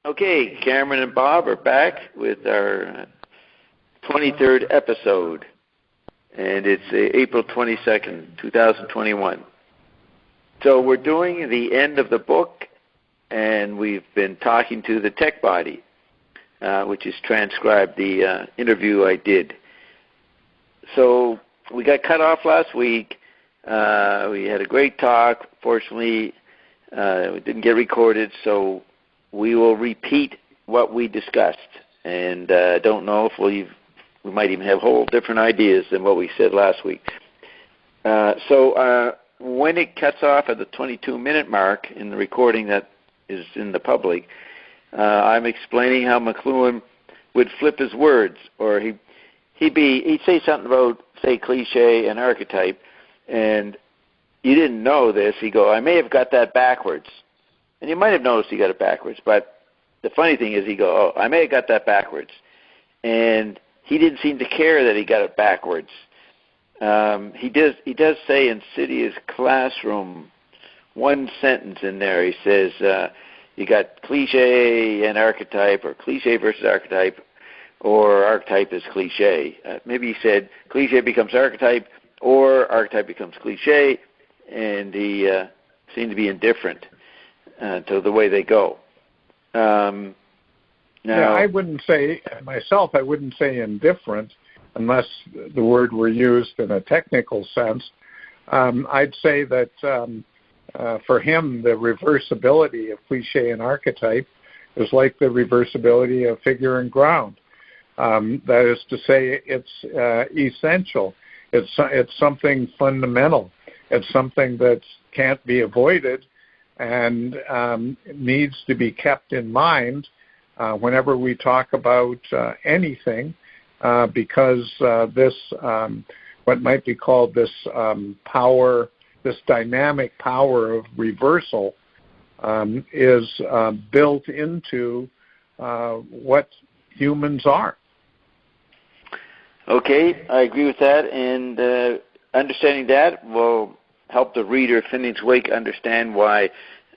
Okay, Cameron and Bob are back with our 23rd episode, and it's April 22nd, 2021. So we're doing the end of the book, and we've been talking to the tech body, which is transcribed the interview I did. So we got cut off last week. We had a great talk. Fortunately, it didn't get recorded, so we will repeat what we discussed. And I don't know if we might even have whole different ideas than what we said last week. So when it cuts off at the 22-minute mark in the recording that is in the public, I'm explaining how McLuhan would flip his words, or he'd say something about, say, cliche and archetype, and you didn't know this. He'd go, I may have got that backwards. And you might have noticed he got it backwards, but the funny thing is he'd go, I may have got that backwards. And he didn't seem to care that he got it backwards. He does say in Cydia's Classroom, one sentence in there, he says, you got cliche and archetype, or cliche versus archetype, or archetype is cliche. Maybe he said cliche becomes archetype, or archetype becomes cliche, and he seemed to be indifferent to the way they go. Now, I wouldn't say, myself, I wouldn't say indifferent, unless the word were used in a technical sense. I'd say that for him, the reversibility of cliche and archetype is like the reversibility of figure and ground. That is to say, it's essential. It's something fundamental. It's something that can't be avoided and needs to be kept in mind whenever we talk about anything, because this, what might be called this power, this dynamic power of reversal, is built into what humans are. Okay, I agree with that, and understanding that will help the reader, Phineas Wake, understand why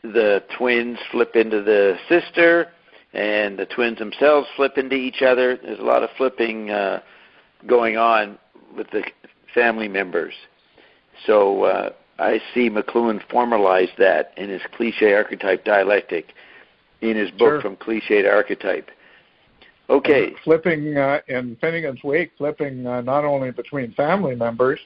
the twins flip into the sister and the twins themselves flip into each other. There's a lot of flipping going on with the family members. So I see McLuhan formalize that in his cliche archetype dialectic in his book, Sure. From Cliche to Archetype. Okay. And flipping in Finnegan's Wake, flipping not only between family members,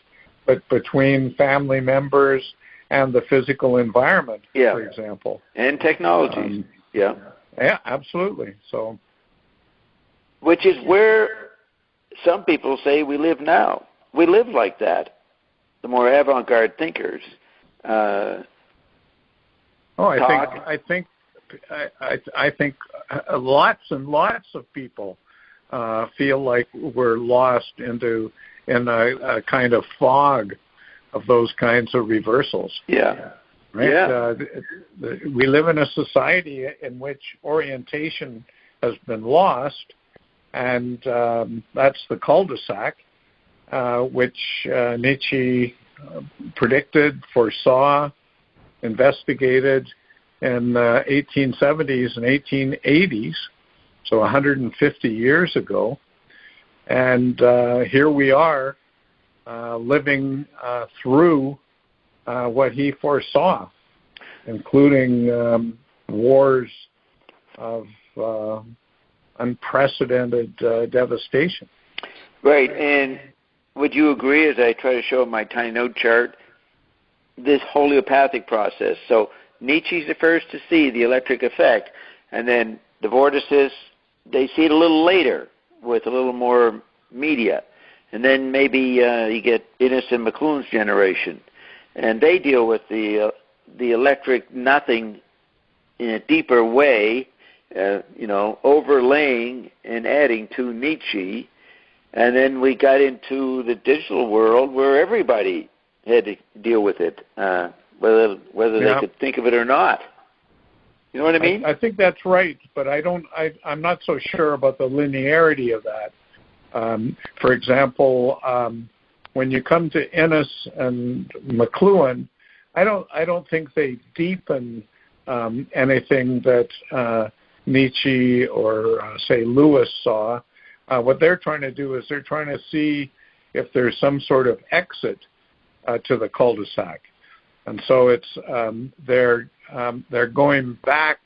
but between family members and the physical environment, for example. And technologies. Yeah, absolutely. So, which is where some people say we live now. We live like that. The more avant-garde thinkers. I think lots and lots of people feel like we're lost in a kind of fog of those kinds of reversals. Yeah. Right? Yeah. We live in a society in which orientation has been lost, and that's the cul-de-sac, which Nietzsche predicted, foresaw, investigated in the 1870s and 1880s, so 150 years ago. And here we are living through what he foresaw, including wars of unprecedented devastation. Right, and would you agree, as I try to show in my tiny note chart, this homeopathic process? So Nietzsche's the first to see the electric effect, and then the vorticists, they see it a little later with a little more media. And then maybe you get Innes and McLuhan's generation, and they deal with the electric nothing in a deeper way, overlaying and adding to Nietzsche. And then we got into the digital world where everybody had to deal with it, whether they could think of it or not. You know what I mean? I think that's right, but I'm not so sure about the linearity of that. For example, when you come to Innes and McLuhan, I don't think they deepen anything that Nietzsche or, say, Lewis saw. What they're trying to do is they're trying to see if there's some sort of exit to the cul-de-sac. And so it's they're going back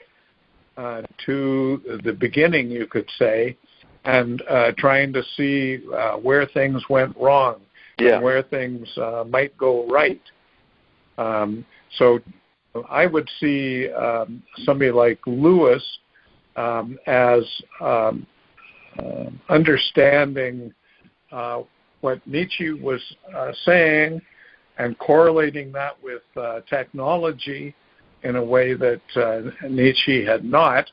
to the beginning, you could say, and trying to see where things went wrong and where things might go right. So I would see somebody like Lewis as understanding what Nietzsche was saying and correlating that with technology in a way that Nietzsche had not,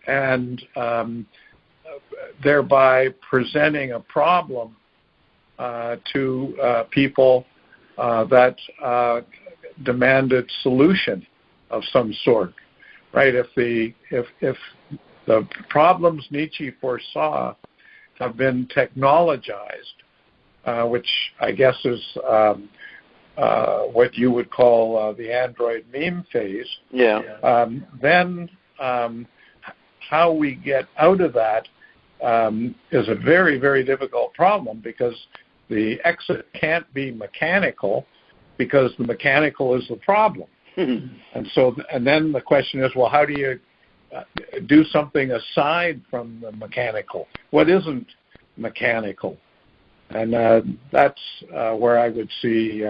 and thereby presenting a problem to people that demanded solution of some sort, right? If the problems Nietzsche foresaw have been technologized, which I guess is what you would call the Android meme phase, then how we get out of that is a very, very difficult problem, because the exit can't be mechanical, because the mechanical is the problem. And then the question is, well, how do you do something aside from the mechanical? What isn't mechanical? And that's where I would see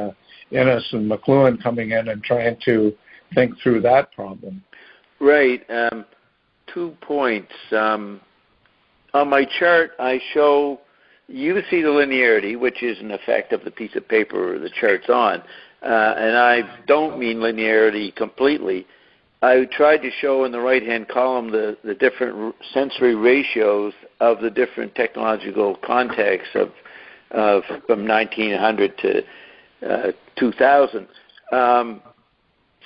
Innes and McLuhan coming in and trying to think through that problem. Right. 2 points. On my chart, I show you see the linearity, which is an effect of the piece of paper the chart's on. And I don't mean linearity completely. I tried to show in the right-hand column the different sensory ratios of the different technological contexts of from 1900 to 2000.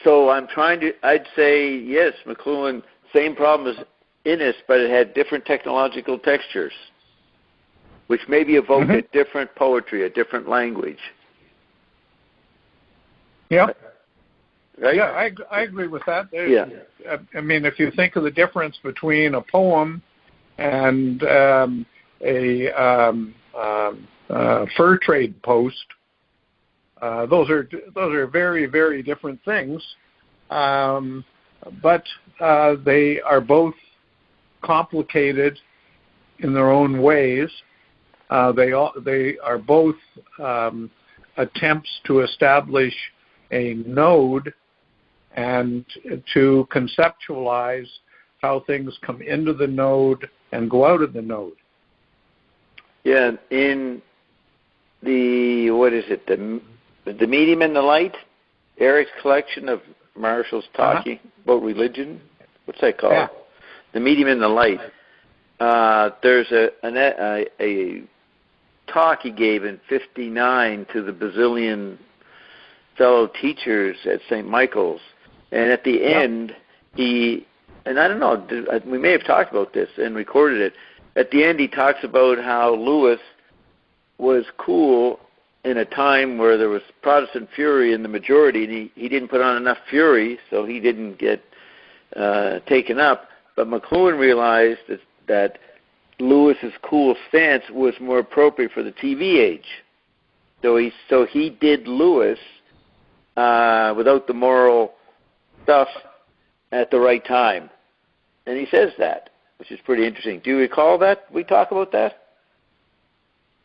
So I'm trying to, I'd say, yes, McLuhan, same problem as Innes, but it had different technological textures, which maybe evoke a different poetry, a different language. Yeah. Right? Yeah, I agree with that. I mean, if you think of the difference between a poem and a fur trade post, those are very, very different things, but they are both complicated in their own ways. They are both attempts to establish a node and to conceptualize how things come into the node and go out of the node. Yeah, in the, what is it, the Medium and the Light, Eric's collection of Marshall's talking about religion, what's that called? Yeah. The Medium and the Light. There's a talk he gave in '59 to the Basilian fellow teachers at St. Michael's, and at the end, he, and I don't know, we may have talked about this and recorded it, at the end he talks about how Lewis was cool in a time where there was Protestant fury in the majority, and he didn't put on enough fury, so he didn't get taken up. But McLuhan realized that Lewis's cool stance was more appropriate for the TV age. So he did Lewis without the moral stuff at the right time. And he says that, which is pretty interesting. Do you recall that? We talk about that?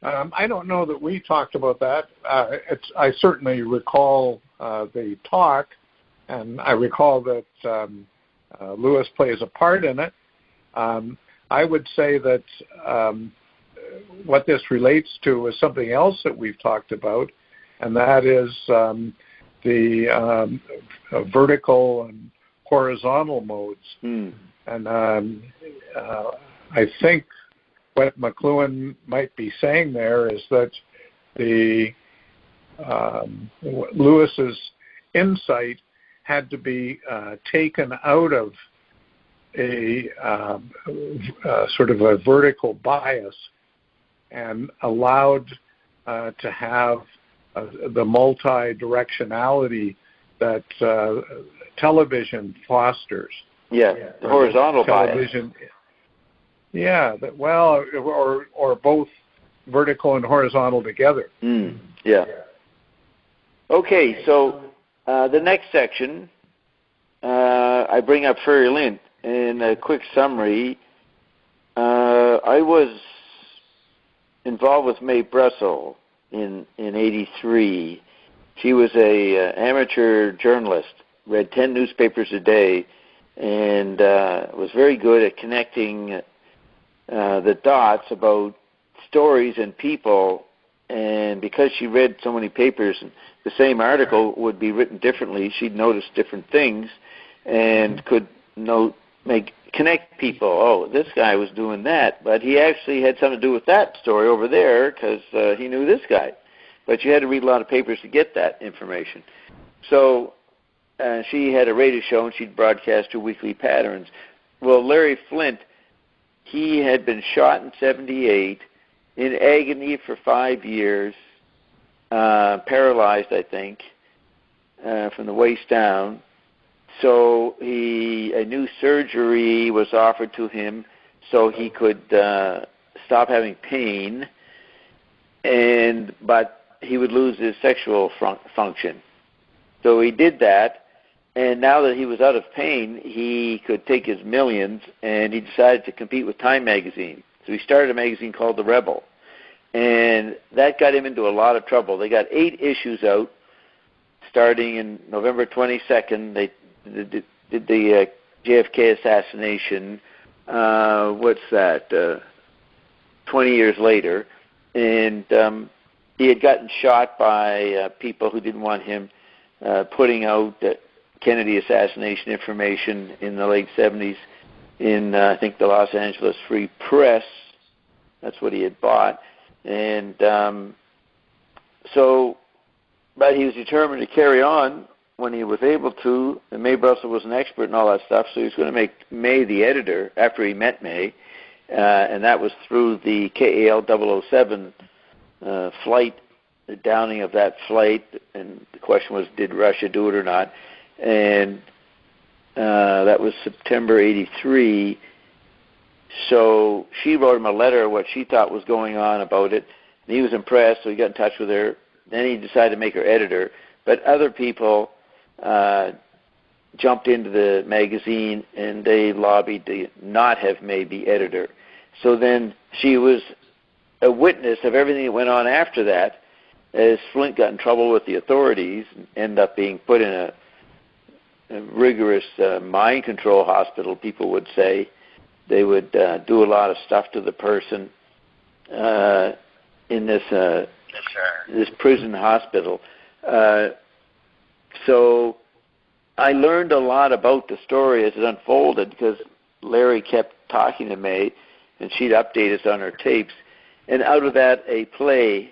I don't know that we talked about that. I certainly recall the talk, and I recall that Lewis plays a part in it. I would say that what this relates to is something else that we've talked about, and that is the vertical and horizontal modes. And I think what McLuhan might be saying there is that Lewis's insight had to be taken out of a sort of a vertical bias and allowed to have the multi-directionality that television fosters. Yeah, the horizontal television bias. Yeah, well, or both vertical and horizontal together. Yeah. Okay, so the next section, I bring up Furry Lint. In a quick summary, I was involved with Mae Brussel in '83. She was a amateur journalist, read 10 newspapers a day, and was very good at connecting the dots about stories and people. And because she read so many papers, the same article would be written differently. She'd notice different things and could connect people. Oh, this guy was doing that, but he actually had something to do with that story over there because he knew this guy. But you had to read a lot of papers to get that information. So she had a radio show, and she'd broadcast her weekly patterns. Well, Larry Flint, he had been shot in '78, in agony for 5 years, paralyzed, I think, from the waist down. So a new surgery was offered to him so he could stop having pain, but he would lose his sexual function. So he did that, and now that he was out of pain, he could take his millions, and he decided to compete with Time magazine. So he started a magazine called The Rebel, and that got him into a lot of trouble. They got 8 issues out, starting in November 22nd. They did the JFK assassination. What's that? 20 years later, and he had gotten shot by people who didn't want him putting out Kennedy assassination information in the late 70s in, I think, the Los Angeles Free Press. That's what he had bought. And but he was determined to carry on when he was able to. And Mae Brussel was an expert in all that stuff, so he was going to make Mae the editor after he met Mae. And that was through the KAL 007 flight, the downing of that flight. And the question was, did Russia do it or not? And that was September '83. So she wrote him a letter of what she thought was going on about it. And he was impressed, so he got in touch with her. Then he decided to make her editor. But other people jumped into the magazine, and they lobbied to not have Mae be editor. So then she was a witness of everything that went on after that, as Flint got in trouble with the authorities and ended up being put in a rigorous mind control hospital, people would say. They would do a lot of stuff to the person in this prison hospital. So I learned a lot about the story as it unfolded because Larry kept talking to Mae, and she'd update us on her tapes. And out of that, a play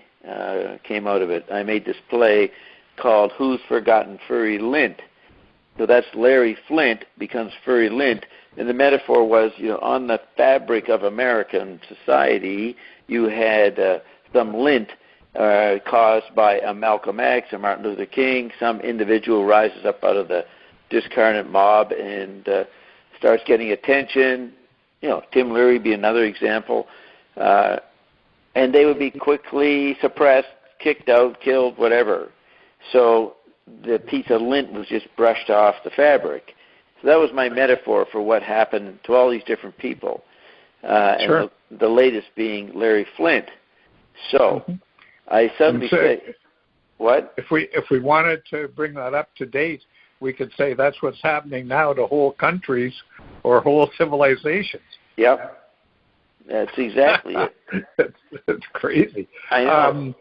came out of it. I made this play called Who's Forgotten Furry Lint? So that's Larry Flint becomes Furry Lint. And the metaphor was, on the fabric of American society, you had some lint caused by a Malcolm X, a Martin Luther King. Some individual rises up out of the discarnate mob and starts getting attention. Tim Leary would be another example. And they would be quickly suppressed, kicked out, killed, whatever. So the piece of lint was just brushed off the fabric. So that was my metaphor for what happened to all these different people. Sure. And the latest being Larry Flint. So I suddenly say, what? If we wanted to bring that up to date, we could say that's what's happening now to whole countries or whole civilizations. Yep. That's exactly it. It's crazy. I know.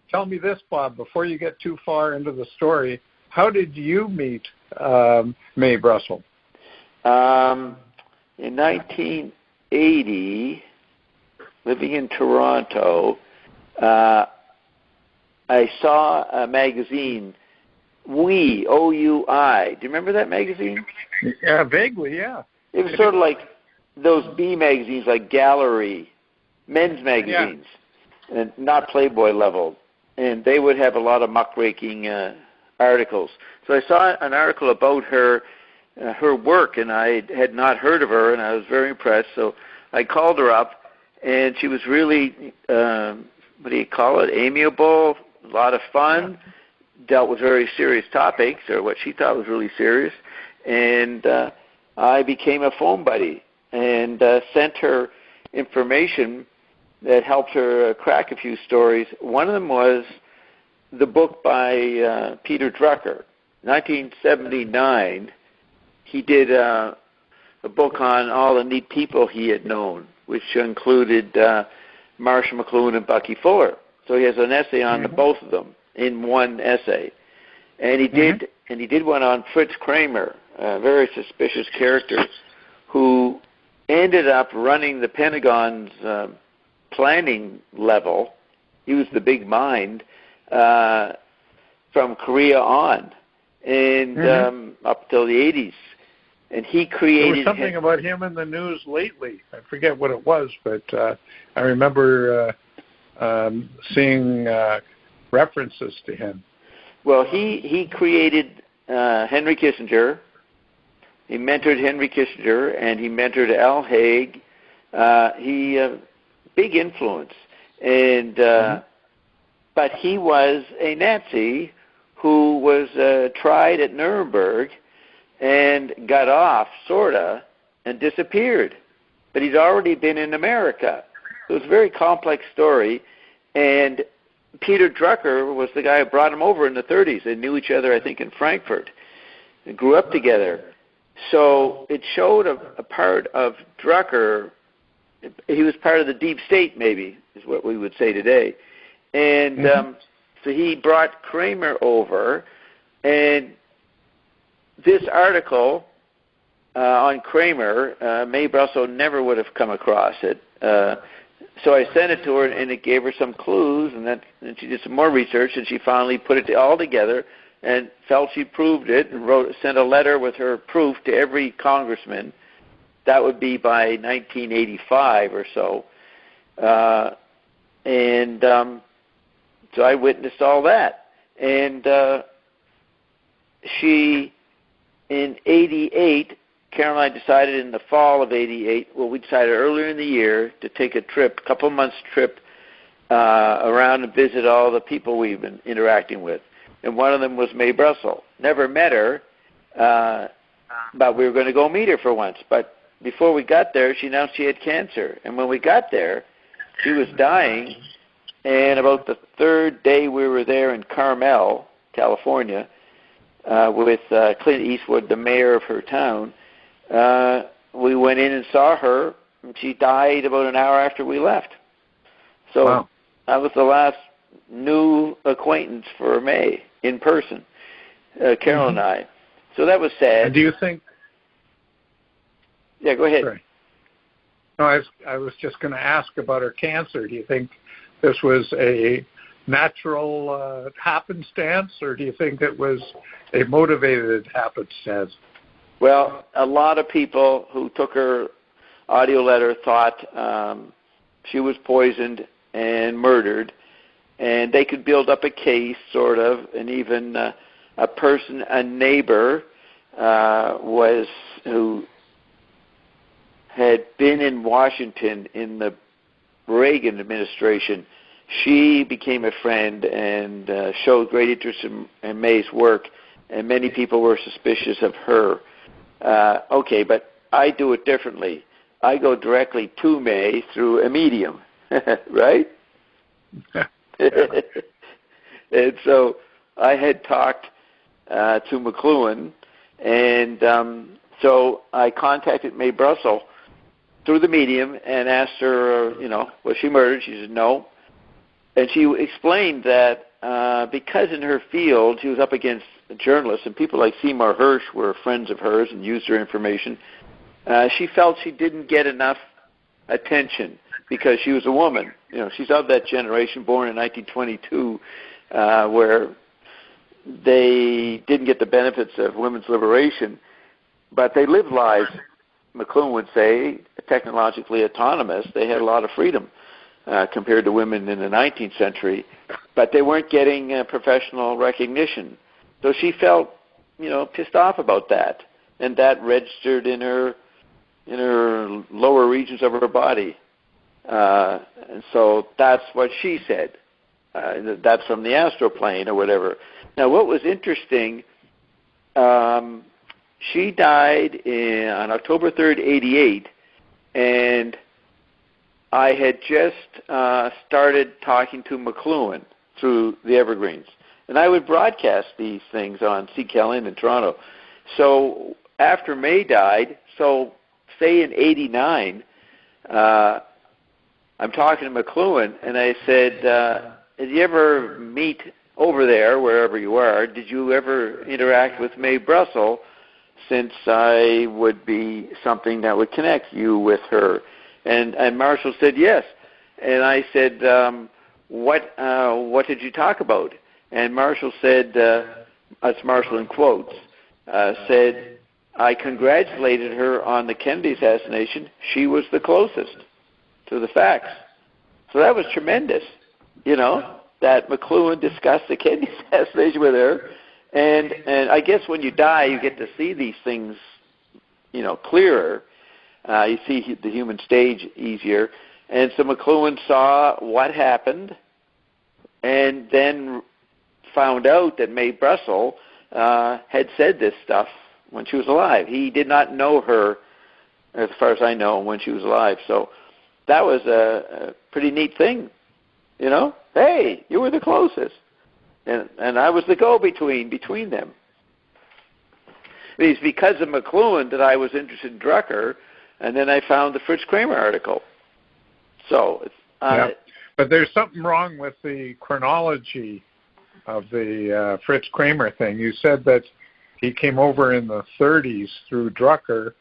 Tell me this, Bob, before you get too far into the story, how did you meet Mae Brussel? In 1980, living in Toronto, I saw a magazine, OUI. O-U-I. Do you remember that magazine? Yeah, vaguely, yeah. It was sort of like those B magazines, like Gallery, men's magazines, and not Playboy level. And they would have a lot of muckraking articles. So I saw an article about her her work, and I had not heard of her, and I was very impressed. So I called her up, and she was really, what do you call it, amiable, a lot of fun, dealt with very serious topics, or what she thought was really serious, and I became a phone buddy and sent her information that helped her crack a few stories. One of them was the book by Peter Drucker. 1979, he did a book on all the neat people he had known, which included Marshall McLuhan and Bucky Fuller. So he has an essay on the both of them in one essay. And he did one on Fritz Kramer, a very suspicious character who ended up running the Pentagon's planning level. He was the big mind from Korea on, and up till the 80s. And he created... There was something about him in the news lately. I forget what it was, but I remember seeing references to him. Well, he created Henry Kissinger. He mentored Henry Kissinger, and he mentored Al Haig. Big influence. And but he was a Nazi who was tried at Nuremberg and got off, sorta, and disappeared. But he'd already been in America. So it was a very complex story. And Peter Drucker was the guy who brought him over in the 30s. They knew each other, I think, in Frankfurt. They grew up together. So it showed a part of Drucker. He was part of the deep state, maybe, is what we would say today. And so he brought Kramer over, and this article on Kramer, Mae Brussel never would have come across it. So I sent it to her, and it gave her some clues, and then she did some more research, and she finally put it all together and felt she proved it, and sent a letter with her proof to every congressman. That would be by 1985 or so. So I witnessed all that. And in 88, Caroline decided in the fall of 88, we decided earlier in the year to take a trip, a couple months trip around and visit all the people we've been interacting with. And one of them was Mae Brussel. Never met her, but we were going to go meet her for once. But before we got there, she announced she had cancer. And when we got there, she was dying. And about the third day we were there in Carmel, California, with Clint Eastwood, the mayor of her town, we went in and saw her, and she died about an hour after we left. So that was the last new acquaintance for Mae in person, Carol and I. So that was sad. And do you think... Yeah, go ahead. Sorry. No, I was just going to ask about her cancer. Do you think this was a natural happenstance, or do you think it was a motivated happenstance? Well, a lot of people who took her audio letter thought she was poisoned and murdered, and they could build up a case, sort of, and even a neighbor who had been in Washington in the Reagan administration. She became a friend and showed great interest in Mae's work, and many people were suspicious of her. Okay, but I do it differently. I go directly to Mae through a medium, right? And so I had talked to McLuhan, and so I contacted Mae Brussel through the medium and asked her, was she murdered? She said no. And she explained that because in her field she was up against journalists, and people like Seymour Hersh were friends of hers and used her information, she felt she didn't get enough attention because she was a woman. She's of that generation, born in 1922, where they didn't get the benefits of women's liberation, but they lived lives, McLuhan would say, technologically autonomous. They had a lot of freedom compared to women in the 19th century, but they weren't getting professional recognition. So she felt, pissed off about that. and that registered in her lower regions of her body. And so that's what she said. That's from the astral plane or whatever. Now, what was interesting, she died on October 3rd, 88, and I had just started talking to McLuhan through the Evergreens. And I would broadcast these things on CKLN in Toronto. So after May died, so say in 89, I'm talking to McLuhan, and I said, did you ever meet over there, wherever you are, did you ever interact with Mae Brussel, since I would be something that would connect you with her? And Marshall said yes. And I said, what did you talk about? And Marshall said, that's Marshall in quotes, said, I congratulated her on the Kennedy assassination. She was the closest to the facts. So that was tremendous, that McLuhan discussed the Kennedy assassination with her. And I guess when you die, you get to see these things, clearer. You see the human stage easier. And so McLuhan saw what happened and then found out that Mae Brussel had said this stuff when she was alive. He did not know her, as far as I know, when she was alive. So that was a pretty neat thing, Hey, you were the closest. And I was the go-between between them. It's because of McLuhan that I was interested in Drucker, and then I found the Fritz Kramer article. So, but there's something wrong with the chronology of the Fritz Kramer thing. You said that he came over in the 30s through Drucker,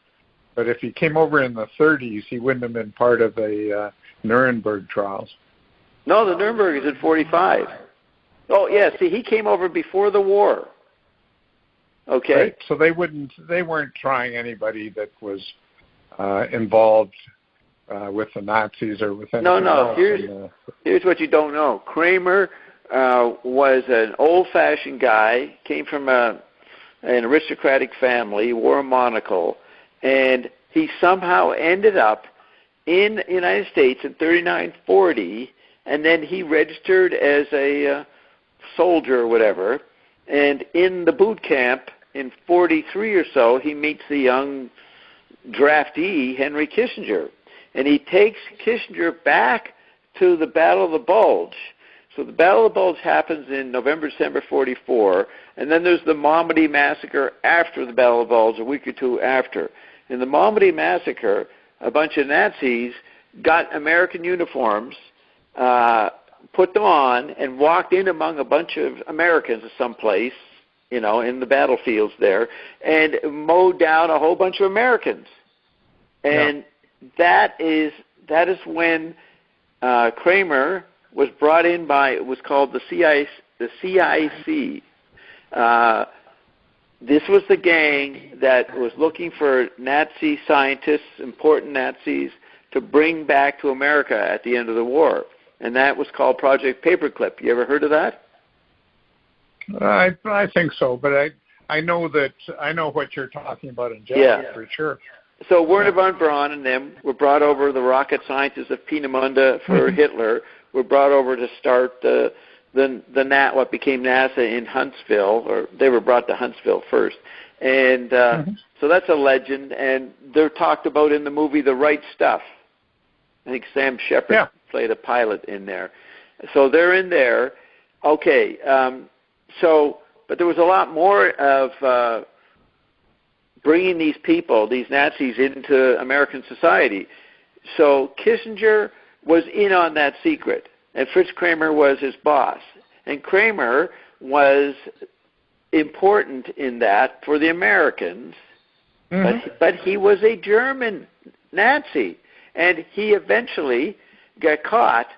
but if he came over in the 30s, he wouldn't have been part of the Nuremberg trials. No, the Nuremberg is in 45. Oh, yeah, see, he came over before the war. Okay. Right. So they weren't trying anybody that was involved with the Nazis or with anything else. Here's what you don't know. Kramer was an old-fashioned guy, came from an aristocratic family, wore a monocle, and he somehow ended up in the United States in 39-40, and then he registered as a soldier or whatever, and in the boot camp in 43 or so, he meets the young draftee, Henry Kissinger, and he takes Kissinger back to the Battle of the Bulge. So the Battle of the Bulge happens in November, December 44, and then there's the Malmedy Massacre after the Battle of the Bulge, a week or two after. In the Malmedy Massacre, a bunch of Nazis got American uniforms, put them on, and walked in among a bunch of Americans someplace, in the battlefields there, and mowed down a whole bunch of Americans. And that is when Kramer was brought in by, it was called the CIC. This was the gang that was looking for Nazi scientists, important Nazis, to bring back to America at the end of the war. And that was called Project Paperclip. You ever heard of that? I think so, but I know what you're talking about in general, for sure. So Werner von Braun and them were brought over, the rocket scientists of Peenemünde for Hitler, were brought over to start what became NASA in Huntsville, or they were brought to Huntsville first. And so that's a legend, and they're talked about in the movie The Right Stuff. I think Sam Shepard played a pilot in there. So they're in there. Okay, but there was a lot more of bringing these people, these Nazis, into American society. So Kissinger was in on that secret, and Fritz Kramer was his boss. And Kramer was important in that for the Americans, but he was a German Nazi, and he eventually got caught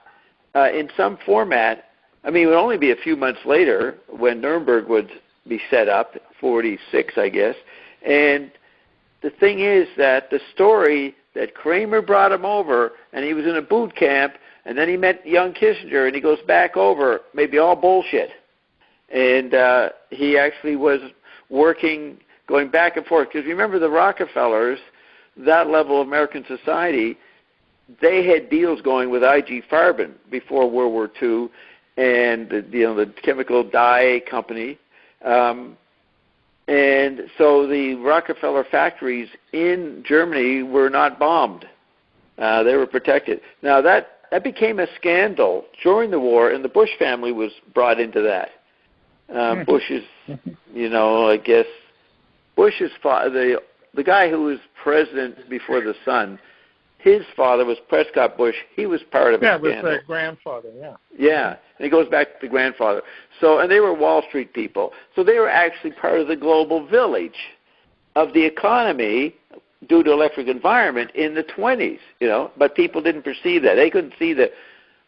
in some format. I mean, it would only be a few months later when Nuremberg would be set up, 46, I guess. And the thing is that the story that Kramer brought him over, and he was in a boot camp, and then he met young Kissinger, and he goes back over, maybe all bullshit. And he actually was going going back and forth. Because remember, the Rockefellers, that level of American society, they had deals going with I.G. Farben before World War II, and the chemical dye company. And so the Rockefeller factories in Germany were not bombed. They were protected. Now, that became a scandal during the war, and the Bush family was brought into that. Bush's, I guess, Bush's father, the guy who was president before the son, his father was Prescott Bush. He was part of a scandal. Yeah, it was the grandfather, yeah. Yeah, and it goes back to the grandfather. So, and they were Wall Street people. So they were actually part of the global village of the economy due to electric environment in the 20s, but people didn't perceive that. They couldn't see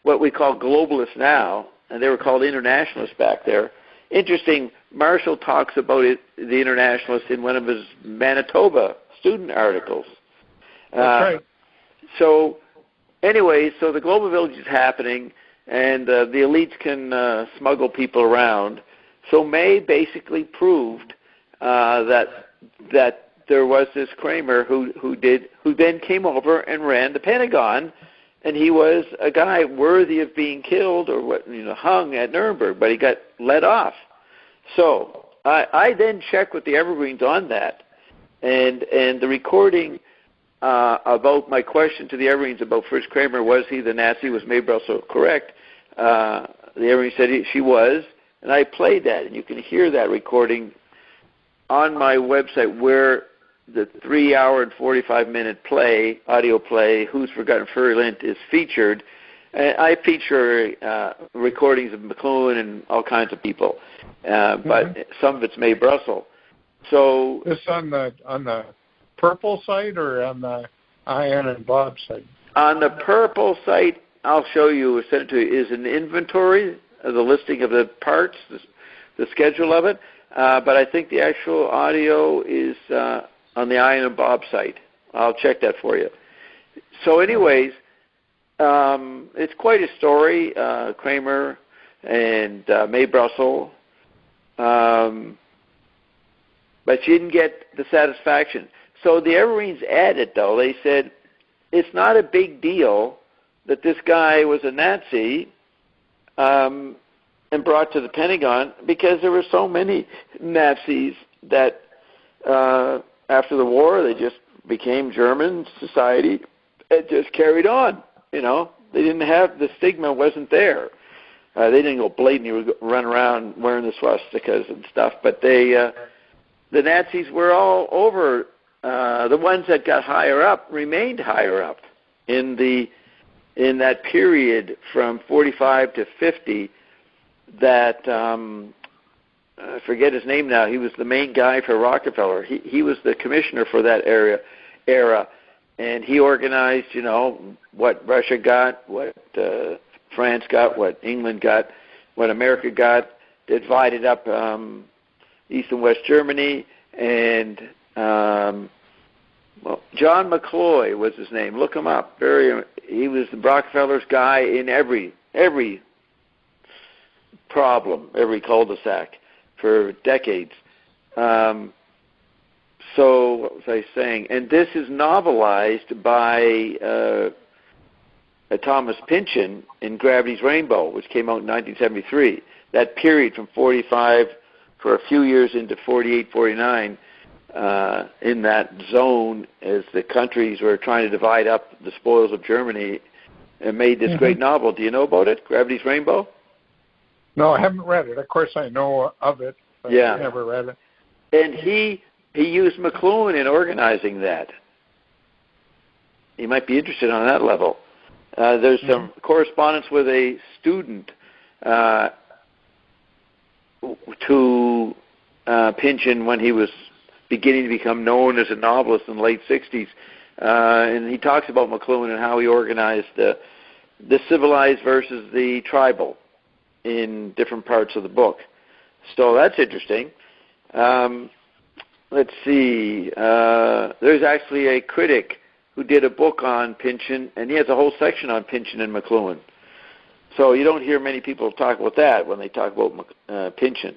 what we call globalists now, and they were called internationalists back there. Interesting, Marshall talks about the internationalists in one of his Manitoba student articles. That's right. So, anyway, so the global village is happening, and the elites can smuggle people around. So May basically proved that there was this Kramer who then came over and ran the Pentagon, and he was a guy worthy of being killed or hung at Nuremberg, but he got let off. So I then checked with the Evergreens on that, and the recording about my question to the Evergreens about Fritz Kramer, was he the Nazi, was Mae Brussel correct? The Evergreens said she was, and I played that, and you can hear that recording on my website where the 3-hour and 45-minute audio play, Who's Forgotten Furry Lint, is featured. I feature recordings of McLuhan and all kinds of people, but some of it's Mae Brussel. So this on the purple site or on the Ian and Bob site? On the purple site, I'll show you, send it to you, is an inventory of the listing of the parts, the schedule of it. But I think the actual audio is on the Ian and Bob site. I'll check that for you. So anyways, it's quite a story, Kramer and Mae Brussel. But she didn't get the satisfaction. So the Evergreens added, though, they said, it's not a big deal that this guy was a Nazi and brought to the Pentagon, because there were so many Nazis that after the war they just became German society. It just carried on, They didn't have, the stigma wasn't there. They didn't go blatantly run around wearing the swastikas and stuff, but the Nazis were all over. The ones that got higher up remained higher up in that period from 45 to 50. That I forget his name now. He was the main guy for Rockefeller. He was the commissioner for that era, and he organized, what Russia got, what France got, what England got, what America got. Divided up East and West Germany, and John McCloy was his name. Look him up. He was the Rockefeller's guy in every problem, every cul-de-sac for decades. So what was I saying? And this is novelized by Thomas Pynchon in Gravity's Rainbow, which came out in 1973. That period from 45 for a few years into 48, 49, in that zone as the countries were trying to divide up the spoils of Germany, and made this great novel. Do you know about it, Gravity's Rainbow? No, I haven't read it. Of course I know of it, but I've never read it. And he used McLuhan in organizing that. You might be interested on that level. There's some correspondence with a student to Pynchon when he was beginning to become known as a novelist in the late 60s. And he talks about McLuhan and how he organized the civilized versus the tribal in different parts of the book. So that's interesting. Let's see. There's actually a critic who did a book on Pynchon, and he has a whole section on Pynchon and McLuhan. So you don't hear many people talk about that when they talk about Pynchon.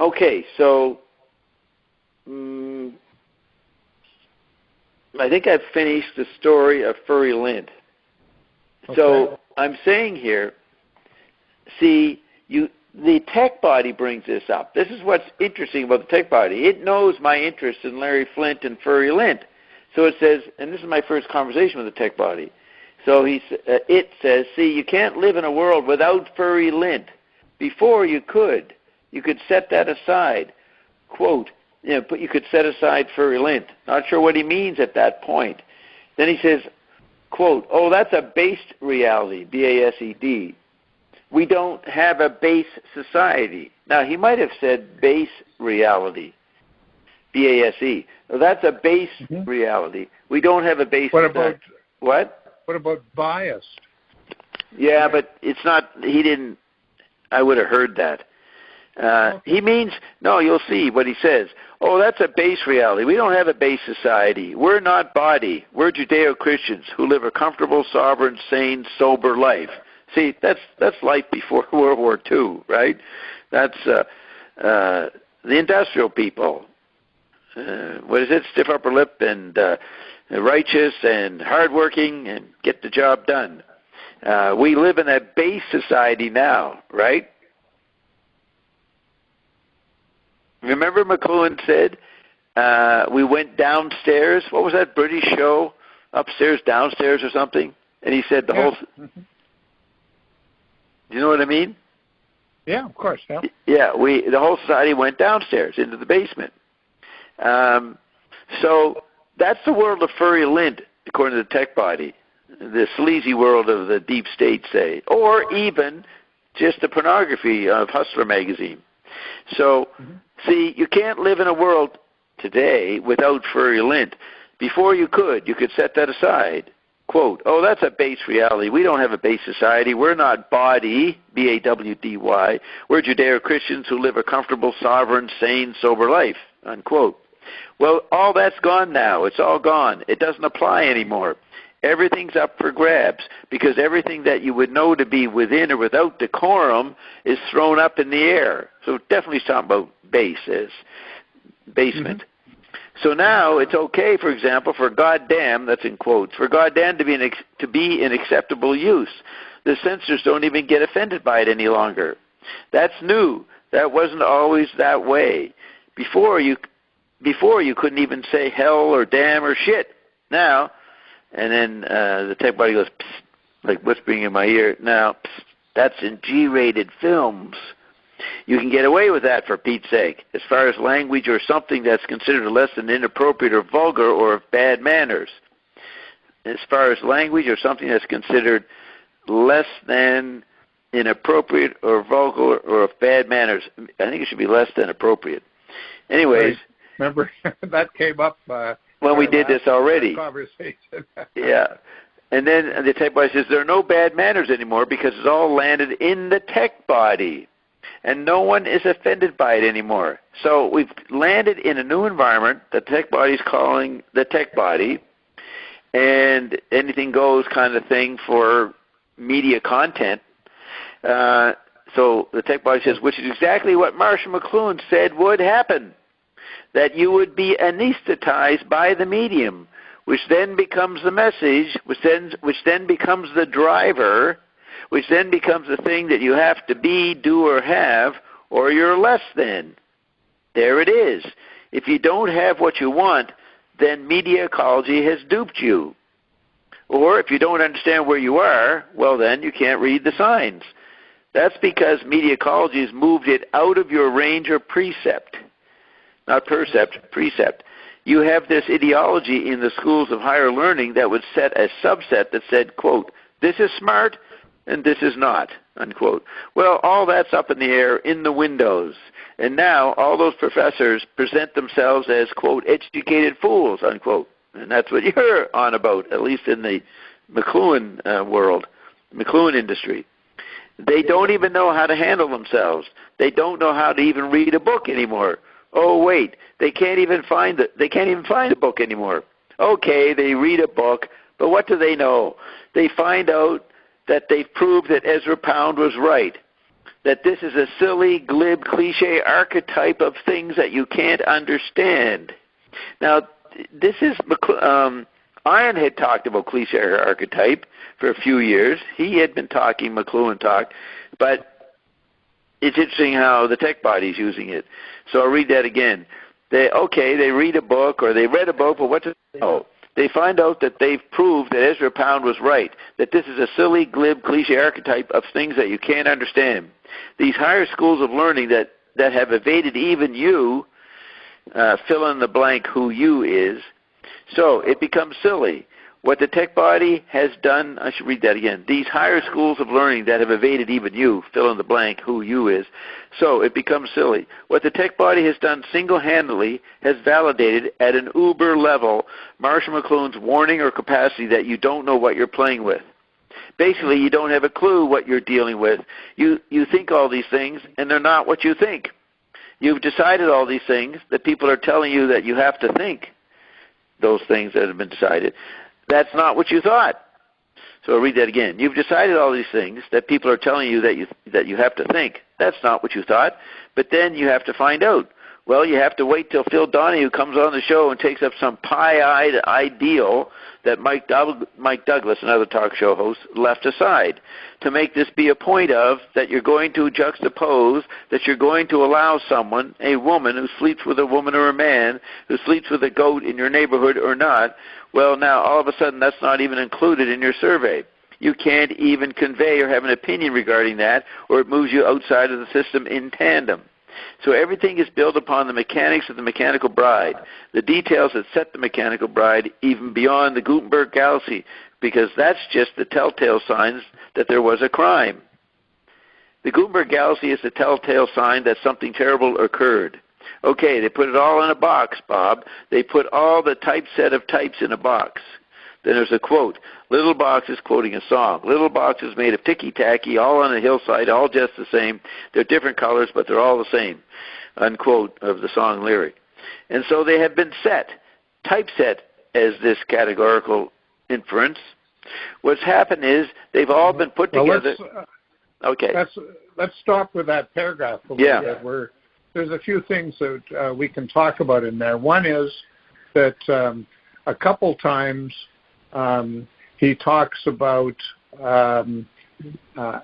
Okay, so I think I've finished the story of Furry Lint. Okay. So I'm saying here, see, the tech body brings this up. This is what's interesting about the tech body. It knows my interest in Larry Flynt and Furry Lint. So it says, and this is my first conversation with the tech body. So it says, see, you can't live in a world without Furry Lint. Before you could set that aside. Quote, but you could set aside Furry Lint. Not sure what he means at that point. Then he says, quote, oh, that's a based reality, B-A-S-E-D. We don't have a base society. Now, he might have said base reality, B-A-S-E. Well, that's a base reality. We don't have a base society. What about biased? Yeah, but it's not, he didn't, I would have heard that. He means, no, you'll see what he says. Oh, that's a base reality. We don't have a base society. We're not body. We're Judeo-Christians who live a comfortable, sovereign, sane, sober life. See, that's life before World War II, right? That's the industrial people. What is it? Stiff upper lip and righteous and hardworking and get the job done. We live in a base society now, right? Remember McLuhan said, we went downstairs. What was that British show? Upstairs, downstairs or something? And he said the whole... Do you know what I mean? Yeah, of course. Yeah, the whole society went downstairs into the basement. So that's the world of Furry Lint, according to the tech body. The sleazy world of the deep state, say. Or even just the pornography of Hustler magazine. So, see, you can't live in a world today without Furry Lint. Before you could set that aside. Quote, oh, that's a base reality. We don't have a base society. We're not body, B-A-W-D-Y. We're Judeo-Christians who live a comfortable, sovereign, sane, sober life, unquote. Well, all that's gone now. It's all gone. It doesn't apply anymore. Everything's up for grabs because everything that you would know to be within or without decorum is thrown up in the air. So definitely talking about bases, basement. So now it's okay, for example, for goddamn, that's in quotes, for goddamn to be in acceptable use. The censors don't even get offended by it any longer. That's new. That wasn't always that way. Before you couldn't even say hell or damn or shit. Now, and then the tech body goes, psst, like whispering in my ear, now, psst, that's in G-rated films. You can get away with that, for Pete's sake, as far as language or something that's considered less than inappropriate or vulgar or of bad manners. As far as language or something that's considered less than inappropriate or vulgar or of bad manners. I think it should be less than appropriate. Anyways. Remember, that came up when we did this already. Conversation. Yeah. And then the tech body says there are no bad manners anymore because it's all landed in the tech body. And no one is offended by it anymore. So we've landed in a new environment that the tech body is calling the tech body, and anything goes kind of thing for media content. So the tech body says, which is exactly what Marshall McLuhan said would happen, that you would be anesthetized by the medium, which then becomes the message, which then becomes the driver, which then becomes the thing that you have to be, do, or have, or you're less than. There it is. If you don't have what you want, then media ecology has duped you. Or if you don't understand where you are, well then you can't read the signs. That's because media ecology has moved it out of your range of precept. Not percept, precept. You have this ideology in the schools of higher learning that would set a subset that said, quote, this is smart, and this is not, unquote. Well, all that's up in the air in the windows. And now all those professors present themselves as, quote, educated fools, unquote. And that's what you're on about, at least in the McLuhan world, McLuhan industry. They don't even know how to handle themselves. They don't know how to even read a book anymore. Oh, wait, they can't even find a book anymore. Okay, they read a book, but what do they know? They find out that they've proved that Ezra Pound was right, that this is a silly, glib, cliche archetype of things that you can't understand. Now, this is Ian had talked about cliche archetype for a few years. He had been talking, McLuhan talked, but it's interesting how the tech body's using it. So I'll read that again. They read a book or they read a book, but what do they know? They find out that they've proved that Ezra Pound was right, that this is a silly, glib, cliche archetype of things that you can't understand. These higher schools of learning that have evaded even you, fill in the blank who you is, so it becomes silly. What the tech body has done, I should read that again. These higher schools of learning that have evaded even you, fill in the blank who you is, so it becomes silly. What the tech body has done single-handedly has validated at an uber level Marshall McLuhan's warning or capacity that you don't know what you're playing with. Basically, you don't have a clue what you're dealing with. You think all these things, and they're not what you think. You've decided all these things that people are telling you that you have to think, those things that have been decided. That's not what you thought. So I'll read that again. You've decided all these things that people are telling you that you have to think. That's not what you thought. But then you have to find out. Well, you have to wait till Phil Donahue comes on the show and takes up some pie-eyed ideal that Mike Douglas, another talk show host, left aside. To make this be a point of that you're going to juxtapose, that you're going to allow someone, a woman who sleeps with a woman or a man, who sleeps with a goat in your neighborhood or not, well, now all of a sudden that's not even included in your survey. You can't even convey or have an opinion regarding that, or it moves you outside of the system in tandem. So everything is built upon the mechanics of the mechanical bride, the details that set the mechanical bride even beyond the Gutenberg galaxy, because that's just the telltale signs that there was a crime. The Gutenberg galaxy is the telltale sign that something terrible occurred. Okay, they put it all in a box, Bob. They put all the typeset of types in a box. Then there's a quote. Little boxes quoting a song. Little boxes made of ticky-tacky, all on a hillside, all just the same. They're different colors, but they're all the same, unquote, of the song lyric. And so they have been set, typeset as this categorical inference. What's happened is they've all been put together. Okay. Let's stop with that paragraph a little bit. There's a few things that we can talk about in there. One is that a couple times he talks about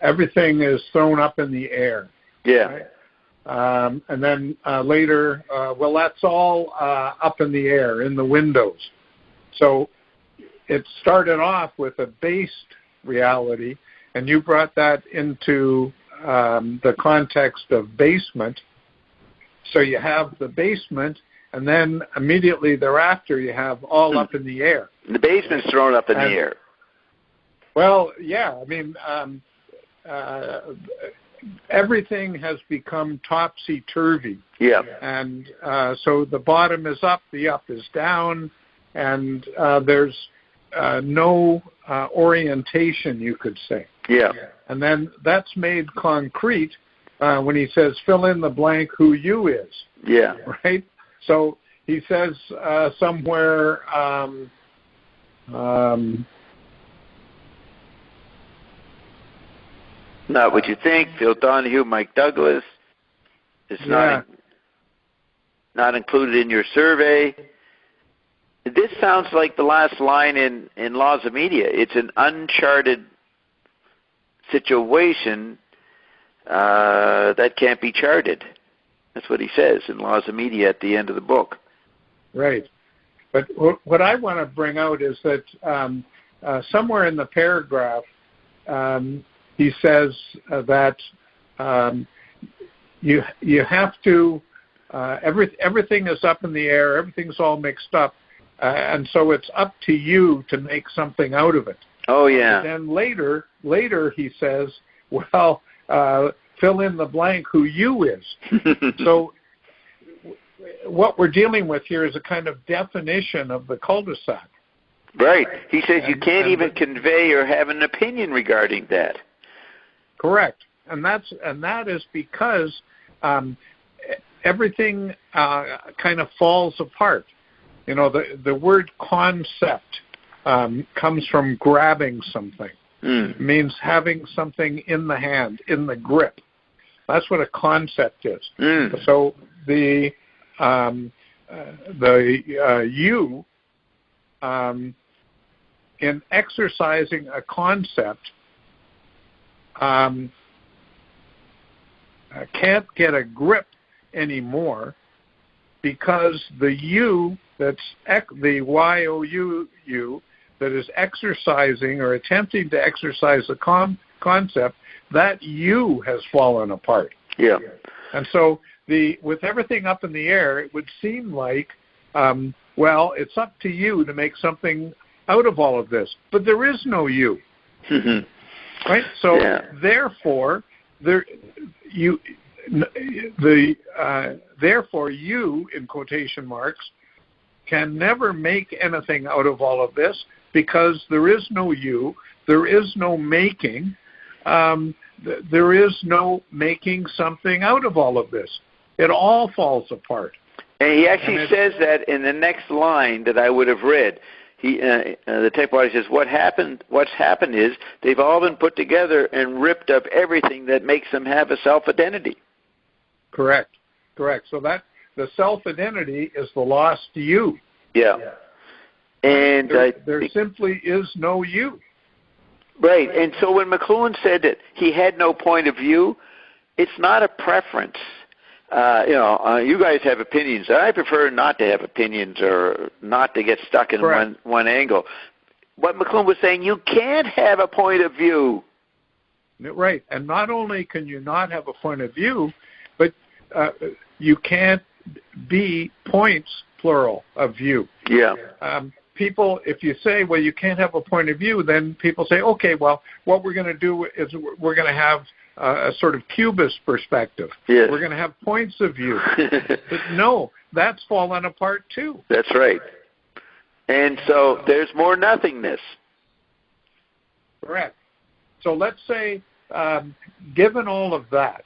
everything is thrown up in the air. Yeah. Right? And then later, well, that's all up in the air, in the windows. So it started off with a based reality, and you brought that into the context of basement. So you have the basement, and then immediately thereafter you have all up in the air. The basement's thrown up in the air. Well, yeah. I mean, everything has become topsy-turvy. Yeah. And so the bottom is up, the up is down, and there's no orientation, you could say. Yeah. And then that's made concrete when he says, fill in the blank who you is. Yeah. Right? So he says somewhere, not what you think, Phil Donahue, Mike Douglas. It's not included in your survey. This sounds like the last line in Laws of Media. It's an uncharted situation that can't be charted. That's what he says in Laws of Media at the end of the book. Right. But what I want to bring out is that somewhere in the paragraph, he says that you have to, everything is up in the air, everything's all mixed up, and so it's up to you to make something out of it. Oh, yeah. And then later he says, well, fill in the blank who you is. So what we're dealing with here is a kind of definition of the cul-de-sac. Right. He says you can't even convey or have an opinion regarding that. Correct. And that is because everything kind of falls apart. You know, the word concept comes from grabbing something. It means having something in the hand, in the grip. That's what a concept is. So the you in exercising a concept can't get a grip anymore because the you that's the you that is exercising or attempting to exercise a concept, that you has fallen apart. Yeah. And so with everything up in the air, it would seem like, well, it's up to you to make something out of all of this. But there is no you. Right? So therefore, therefore you, in quotation marks, can never make anything out of all of this because there is no you, there is no making, there is no making something out of all of this. It all falls apart. And he actually says that in the next line that I would have read. The tech body says, what's happened is they've all been put together and ripped up everything that makes them have a self-identity. Correct. So that the self-identity is the lost you. Yeah. And there simply is no you. Right. And so when McLuhan said that he had no point of view, it's not a preference. You guys have opinions. I prefer not to have opinions or not to get stuck in one angle. What McLuhan was saying, you can't have a point of view. Right. And not only can you not have a point of view, but you can't be points, plural, of view. Yeah. People, if you say, well, you can't have a point of view, then people say, okay, well, what we're going to do is we're going to have a sort of cubist perspective. Yes. We're going to have points of view. But no, that's fallen apart too. That's right. And so there's more nothingness. Correct. So let's say, given all of that,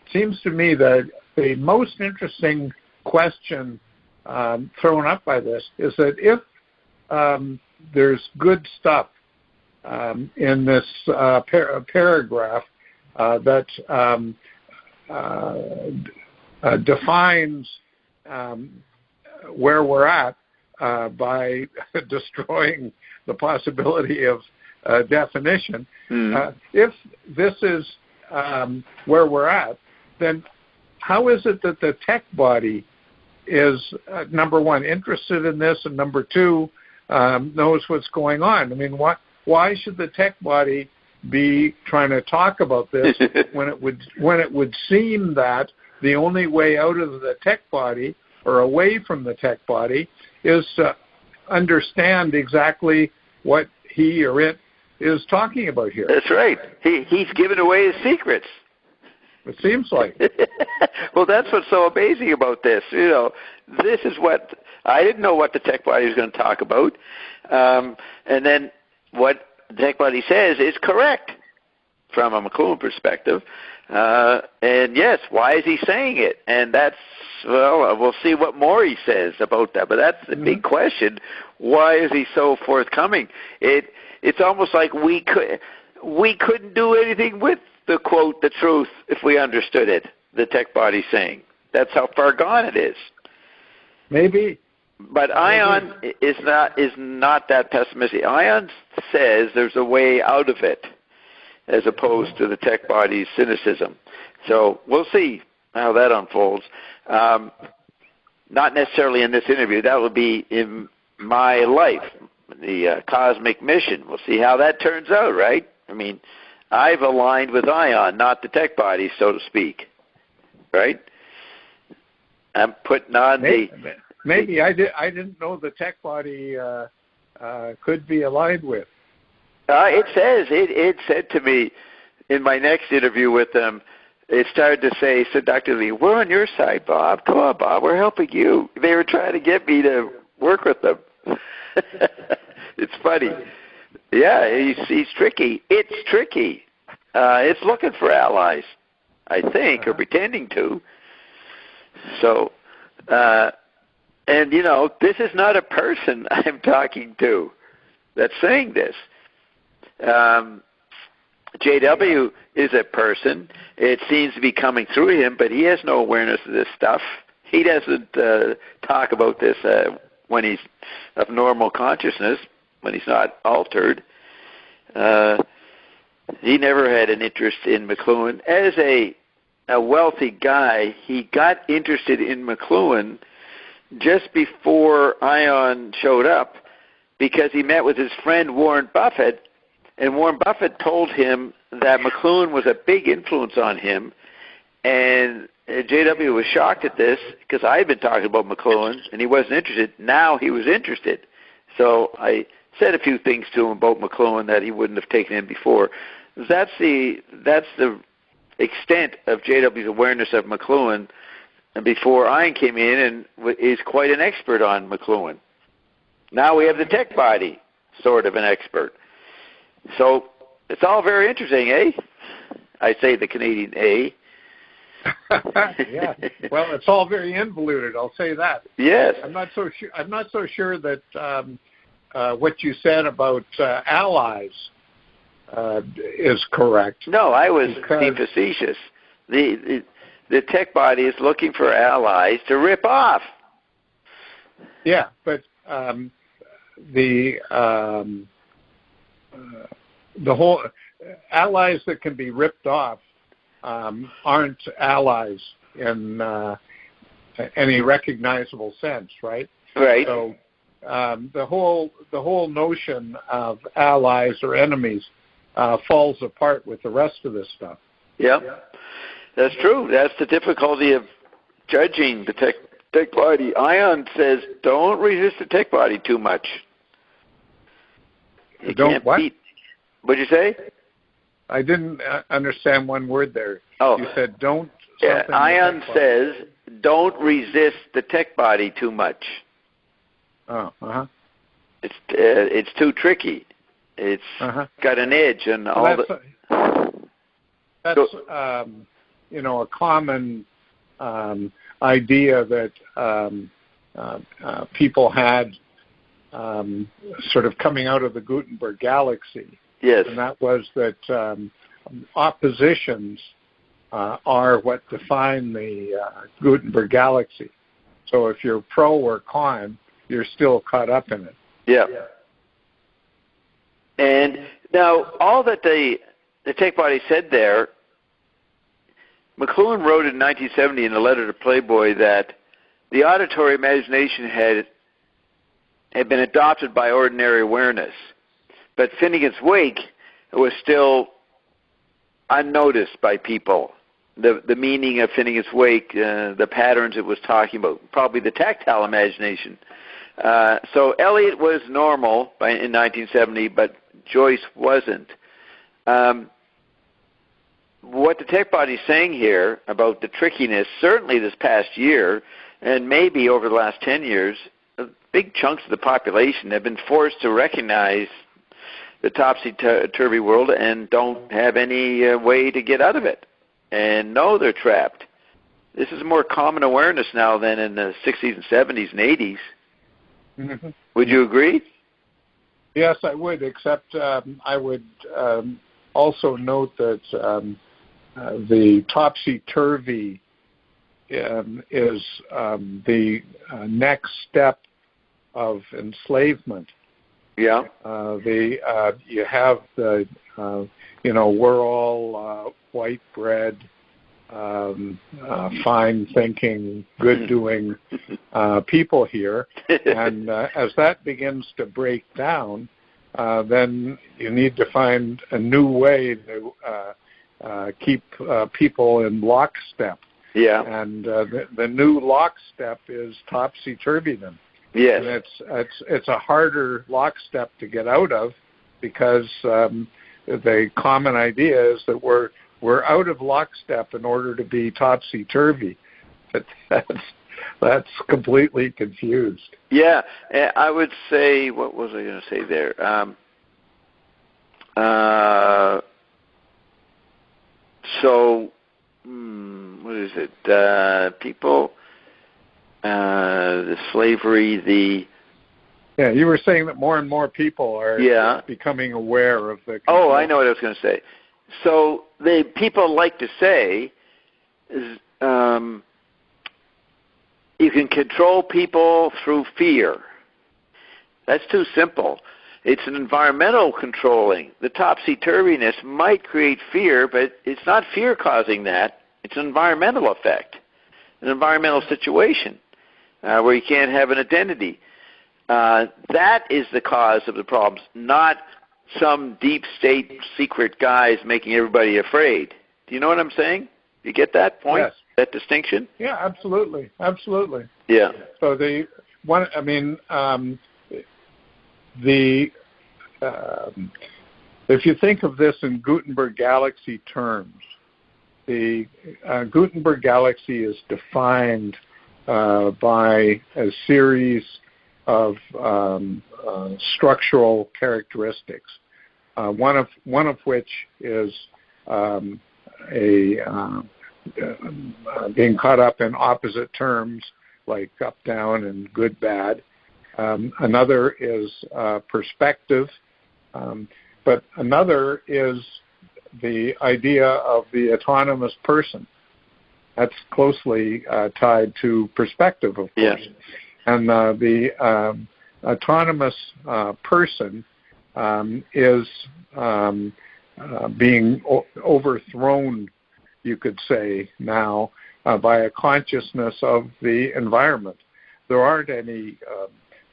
it seems to me that the most interesting question thrown up by this is that if there's good stuff in this paragraph that defines where we're at by destroying the possibility of definition. If this is where we're at, then how is it that the tech body is, number one, interested in this, and number two, knows what's going on? I mean, why should the tech body be trying to talk about this when it would seem that the only way out of the tech body or away from the tech body is to understand exactly what he or it is talking about here? That's right. He's given away his secrets. It seems like. Well, that's what's so amazing about this. This is what I didn't know what the tech body was going to talk about, and then what the tech body says is correct from a McLuhan perspective. And yes, why is he saying it? And that's, well, we'll see what more he says about that. But that's the big question. Why is he so forthcoming? It's almost like we couldn't do anything with the quote, the truth, if we understood it, the tech body saying. That's how far gone it is. Maybe. But Ion is not that pessimistic. Ion says there's a way out of it, as opposed to the tech body's cynicism. So we'll see how that unfolds. Not necessarily in this interview. That will be in my life, the cosmic mission. We'll see how that turns out, right? I mean, I've aligned with Ion, not the tech body, so to speak, right? I'm putting on Maybe I didn't know the tech body could be aligned with. It said to me in my next interview with them, it started to say seductively, "We're on your side, Bob. Come on, Bob. We're helping you." They were trying to get me to work with them. It's funny. Yeah, he's tricky. It's tricky. It's looking for allies, I think, or pretending to. So, and, this is not a person I'm talking to that's saying this. JW is a person. It seems to be coming through him, but he has no awareness of this stuff. he doesn't talk about this when he's of normal consciousness, when he's not altered. He never had an interest in McLuhan. As a wealthy guy, he got interested in McLuhan just before Ion showed up because he met with his friend Warren Buffett, and Warren Buffett told him that McLuhan was a big influence on him, and JW was shocked at this because I had been talking about McLuhan and he wasn't interested. Now he was interested. So I said a few things to him about McLuhan that he wouldn't have taken in before. That's the extent of JW's awareness of McLuhan before Ian came in and is quite an expert on McLuhan. Now we have the tech body, sort of an expert. So it's all very interesting, eh? I say the Canadian, eh? Yeah. Well, it's all very involuted. I'll say that. Yes. I'm not so sure that what you said about allies is correct. No, I was being facetious. The tech body is looking for allies to rip off. Yeah, but the whole allies that can be ripped off aren't allies in any recognizable sense, right? Right. So the whole notion of allies or enemies falls apart with the rest of this stuff. Yeah, that's true. That's the difficulty of judging the tech body. Ion says, don't resist the tech body too much. You don't what? What'd you say? I didn't understand one word there. Oh. You said don't. Yeah, Ion says, don't resist the tech body too much. Oh, It's too tricky. It's got an edge and all That's a common idea that people had sort of coming out of the Gutenberg galaxy. Yes. And that was that oppositions are what define the Gutenberg galaxy. So if you're pro or con, you're still caught up in it. Yeah. And now, all that the tech body said there, McLuhan wrote in 1970 in a letter to Playboy that the auditory imagination had been adopted by ordinary awareness, but Finnegan's Wake was still unnoticed by people. The meaning of Finnegan's Wake, the patterns it was talking about, probably the tactile imagination. So Eliot was normal in 1970, but Joyce wasn't. What the tech body is saying here about the trickiness, certainly this past year, and maybe over the last 10 years, big chunks of the population have been forced to recognize the topsy-turvy world and don't have any way to get out of it and know they're trapped. This is more common awareness now than in the 60s and 70s and 80s. Mm-hmm. Would you agree? Yes, I would, except I would also note that the topsy-turvy is the next step of enslavement. Yeah. You have the, we're all white bread, fine-thinking, good-doing people here. And as that begins to break down, then you need to find a new way to keep people in lockstep. Yeah. And the new lockstep is topsy-turvydom. Yes. And it's a harder lockstep to get out of because the common idea is that we're out of lockstep in order to be topsy-turvy. But that's completely confused. Yeah, I would say, what was I going to say there? What is it? People, the slavery, Yeah, you were saying that more and more people are becoming aware of the... Oh, I know what I was going to say. So people like to say, you can control people through fear. That's too simple. It's an environmental controlling. The topsy-turviness might create fear, but it's not fear causing that. It's an environmental effect, an environmental situation where you can't have an identity. That is the cause of the problems, not some deep state secret guys making everybody afraid. Do you know what I'm saying? Do you get that point? Yes. That distinction? Yeah, absolutely. Yeah. So if you think of this in Gutenberg galaxy terms, the Gutenberg galaxy is defined by a series of structural characteristics. One of which is being caught up in opposite terms like up, down, and good, bad. Another is perspective, but another is the idea of the autonomous person. That's closely tied to perspective, of course. Yeah. And the autonomous person is being overthrown, you could say now, by a consciousness of the environment. There aren't any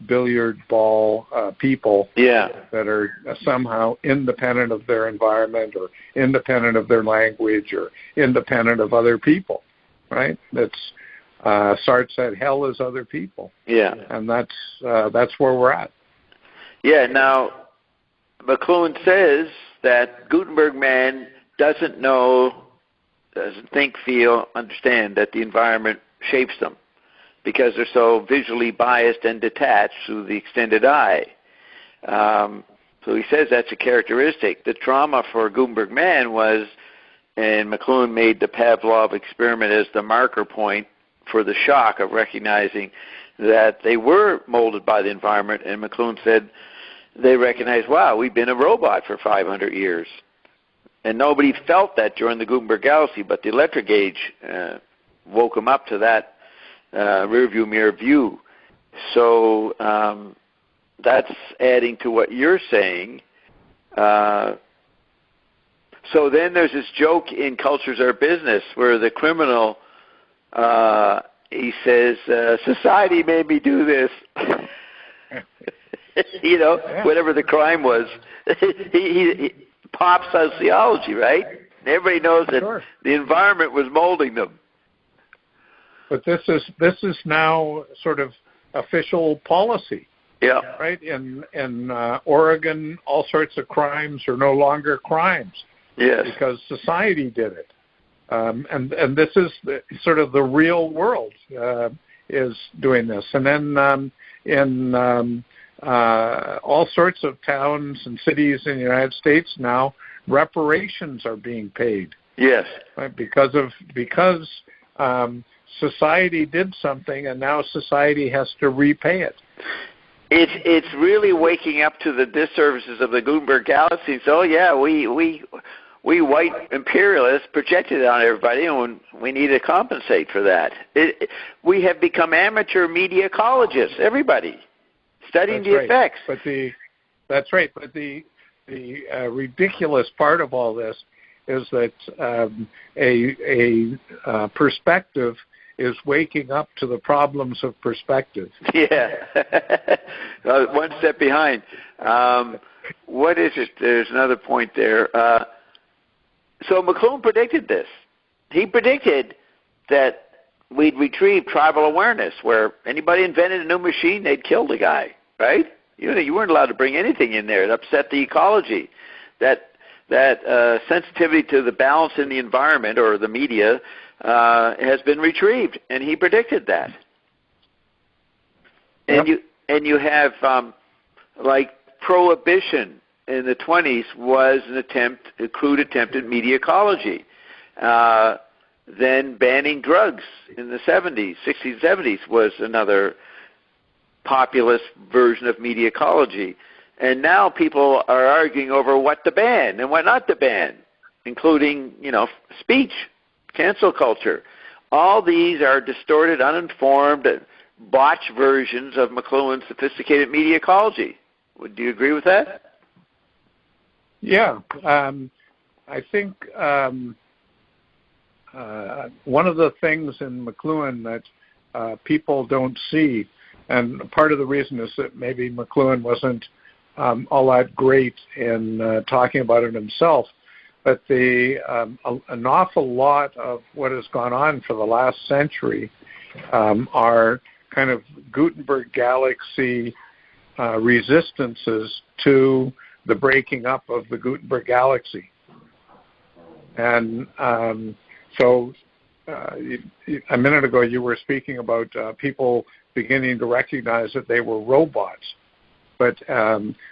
billiard ball people that are somehow independent of their environment or independent of their language or independent of other people, right? That's Sartre said, hell is other people. Yeah. And that's where we're at. Yeah, now, McLuhan says that Gutenberg man doesn't know, doesn't think, feel, understand that the environment shapes them because they're so visually biased and detached through the extended eye. So he says that's a characteristic. The trauma for Gutenberg man was, and McLuhan made the Pavlov experiment as the marker point for the shock of recognizing that they were molded by the environment, and McLuhan said they recognized, wow, we've been a robot for 500 years. And nobody felt that during the Gutenberg galaxy, but the electric age woke them up to that rearview mirror view. So that's adding to what you're saying. So then there's this joke in Cultures Are Business where the criminal, he says, society made me do this. You know, whatever the crime was. he pop sociology, right? Everybody knows that the environment was molding them. But this is now sort of official policy. Yeah. Right? In Oregon, all sorts of crimes are no longer crimes. Yes. Because society did it. And this is sort of the real world is doing this. And then in all sorts of towns and cities in the United States now, reparations are being paid. Yes. Right? Because society did something, and now society has to repay it. It's really waking up to the disservices of the Gutenberg galaxy. So yeah, we white imperialists projected it on everybody, and we need to compensate for that. We have become amateur media ecologists, everybody, studying the effects. That's right. But the ridiculous part of all this is that a perspective is waking up to the problems of perspective. Yeah. One step behind. What is it? There's another point there. So McLuhan predicted this. He predicted that we'd retrieve tribal awareness, where anybody invented a new machine, they'd kill the guy, right? You weren't allowed to bring anything in there. It upset the ecology. That sensitivity to the balance in the environment or the media has been retrieved, and he predicted that. Yep. And you have like prohibition in the 20s was a crude attempt at media ecology. Then banning drugs in the 60s, 70s was another populist version of media ecology. And now people are arguing over what to ban and what not to ban, including, speech, cancel culture. All these are distorted, uninformed, botched versions of McLuhan's sophisticated media ecology. Do you agree with that? Yeah. I think one of the things in McLuhan that people don't see, and part of the reason is that maybe McLuhan wasn't all that great in talking about it himself, but an awful lot of what has gone on for the last century are kind of Gutenberg galaxy resistances to the breaking up of the Gutenberg galaxy. And so a minute ago you were speaking about people beginning to recognize that they were robots. But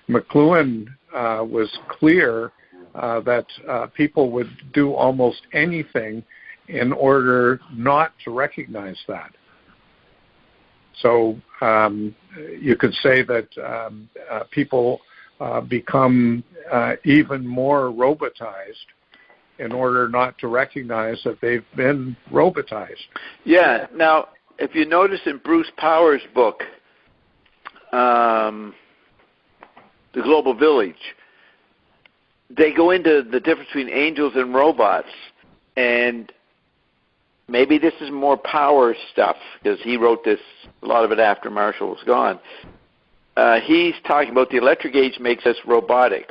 McLuhan was clear that people would do almost anything in order not to recognize that. So you could say that people become even more robotized in order not to recognize that they've been robotized. Yeah. Now, if you notice in Bruce Power's book, The Global Village, they go into the difference between angels and robots, and maybe this is more Power stuff, because he wrote this, a lot of it after Marshall was gone. He's talking about the electric age makes us robotic.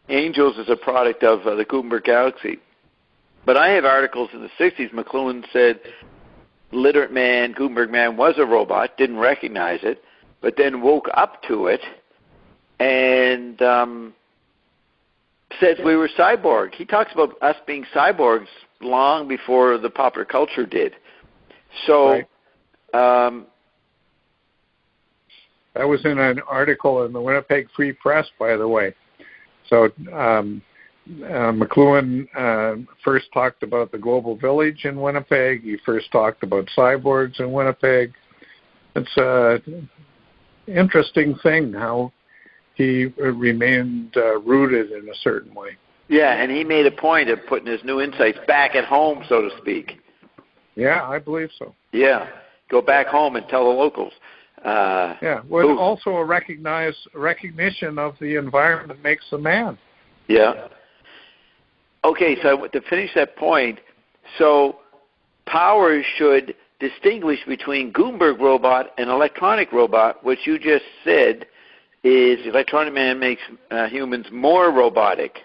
Angels is a product of the Gutenberg galaxy. But I have articles in the 60s, McLuhan said literate man, Gutenberg man, was a robot, didn't recognize it, but then woke up to it and says we were cyborg. He talks about us being cyborgs long before the popular culture did. So right. That was in an article in the Winnipeg Free Press, by the way. So McLuhan first talked about the global village in Winnipeg. He first talked about cyborgs in Winnipeg. It's an interesting thing how he remained rooted in a certain way. Yeah, and he made a point of putting his new insights back at home, so to speak. Yeah, I believe so. Yeah, go back home and tell the locals. Well, also a recognition of the environment makes the man. Yeah. Okay, so to finish that point, so Power should distinguish between Gutenberg robot and electronic robot, which you just said is electronic man makes humans more robotic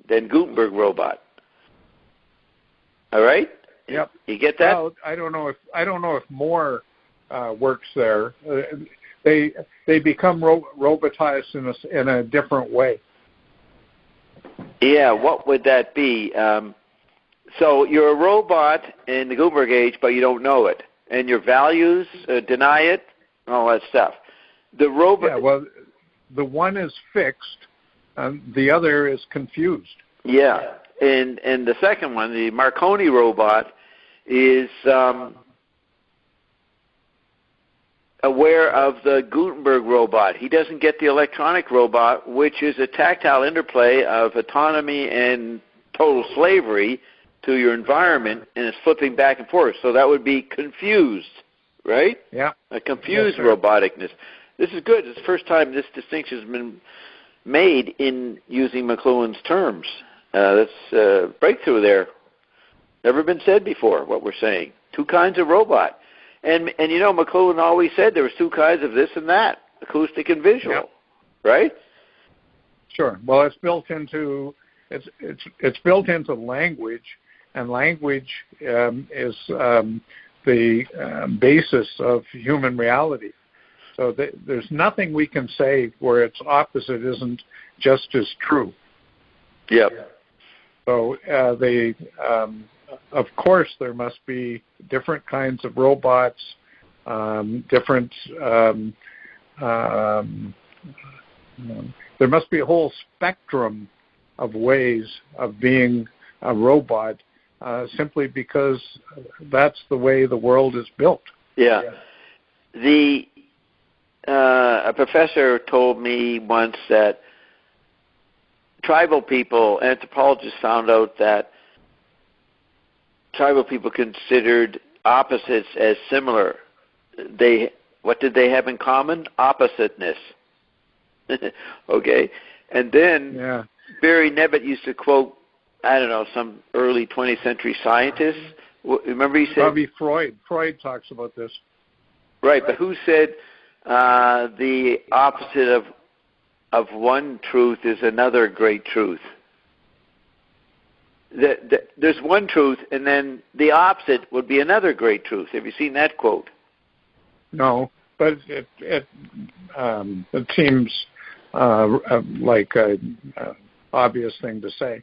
than Gutenberg robot. All right? Yep. You get that? Well, I don't know if more works there. They become robotized in a different way. Yeah, what would that be? So you're a robot in the Gutenberg age, but you don't know it, and your values deny it, and all that stuff. The robot. Yeah, well, the one is fixed, the other is confused. Yeah, and the second one, the Marconi robot, is aware of the Gutenberg robot. He doesn't get the electronic robot, which is a tactile interplay of autonomy and total slavery to your environment, and it's flipping back and forth. So that would be confused, right? Yeah. A confused roboticness. This is good. It's the first time this distinction has been made in using McLuhan's terms. That's a breakthrough there. Never been said before, what we're saying. Two kinds of robot. And you know, McLuhan always said there was two kinds of this and that, acoustic and visual, right? Sure. Well, it's built into language, and language is the basis of human reality. So there's nothing we can say where its opposite isn't just as true. Yep. So of course, there must be different kinds of robots, different. There must be a whole spectrum of ways of being a robot, simply because that's the way the world is built. Yeah. A professor told me once that tribal people, anthropologists found out that tribal people considered opposites as similar. What did they have in common? Oppositeness. Okay, and then Barry Nevitt used to quote, I don't know, some early 20th century scientist. Remember he said? Probably Freud. Freud talks about this. Right, but who said the opposite of one truth is another great truth? There's one truth, and then the opposite would be another great truth. Have you seen that quote? No, but it seems like an obvious thing to say.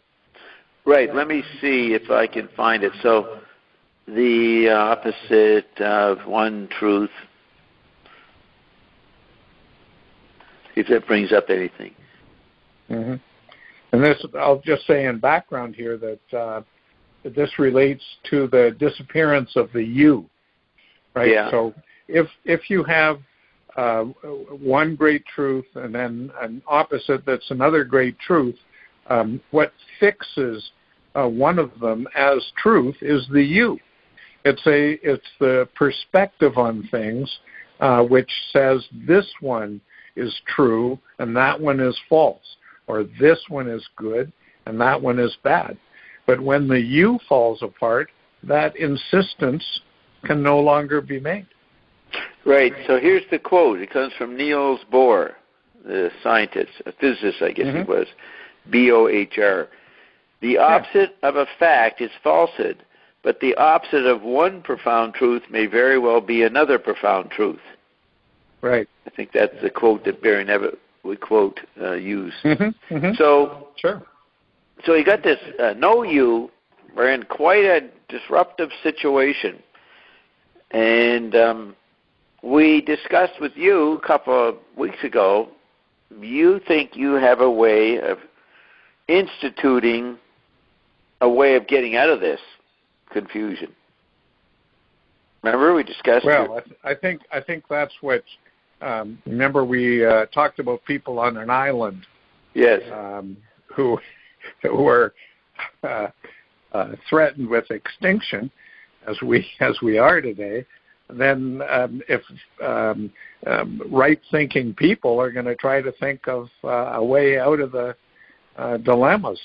Right. Let me see if I can find it. So, the opposite of one truth. See if that brings up anything. Mm-hmm. And this, I'll just say in background here that this relates to the disappearance of the you, right? Yeah. So if you have one great truth and then an opposite that's another great truth, what fixes one of them as truth is the you. It's the perspective on things which says this one is true and that one is false, or this one is good and that one is bad. But when the you falls apart, that insistence can no longer be made. Right. So here's the quote. It comes from Niels Bohr, the scientist, a physicist, I guess he was, Bohr. The opposite of a fact is falsehood, but the opposite of one profound truth may very well be another profound truth. Right. I think that's the quote that Barry Nevitt would quote use. So sure. So you got this no you. We're in quite a disruptive situation, and we discussed with you a couple of weeks ago. You think you have a way of instituting a way of getting out of this confusion. Remember we discussed? Well, I think that's what. Remember we talked about people on an island. Yes. Who were threatened with extinction, as we are today. Then if right-thinking people are going to try to think of a way out of the dilemmas.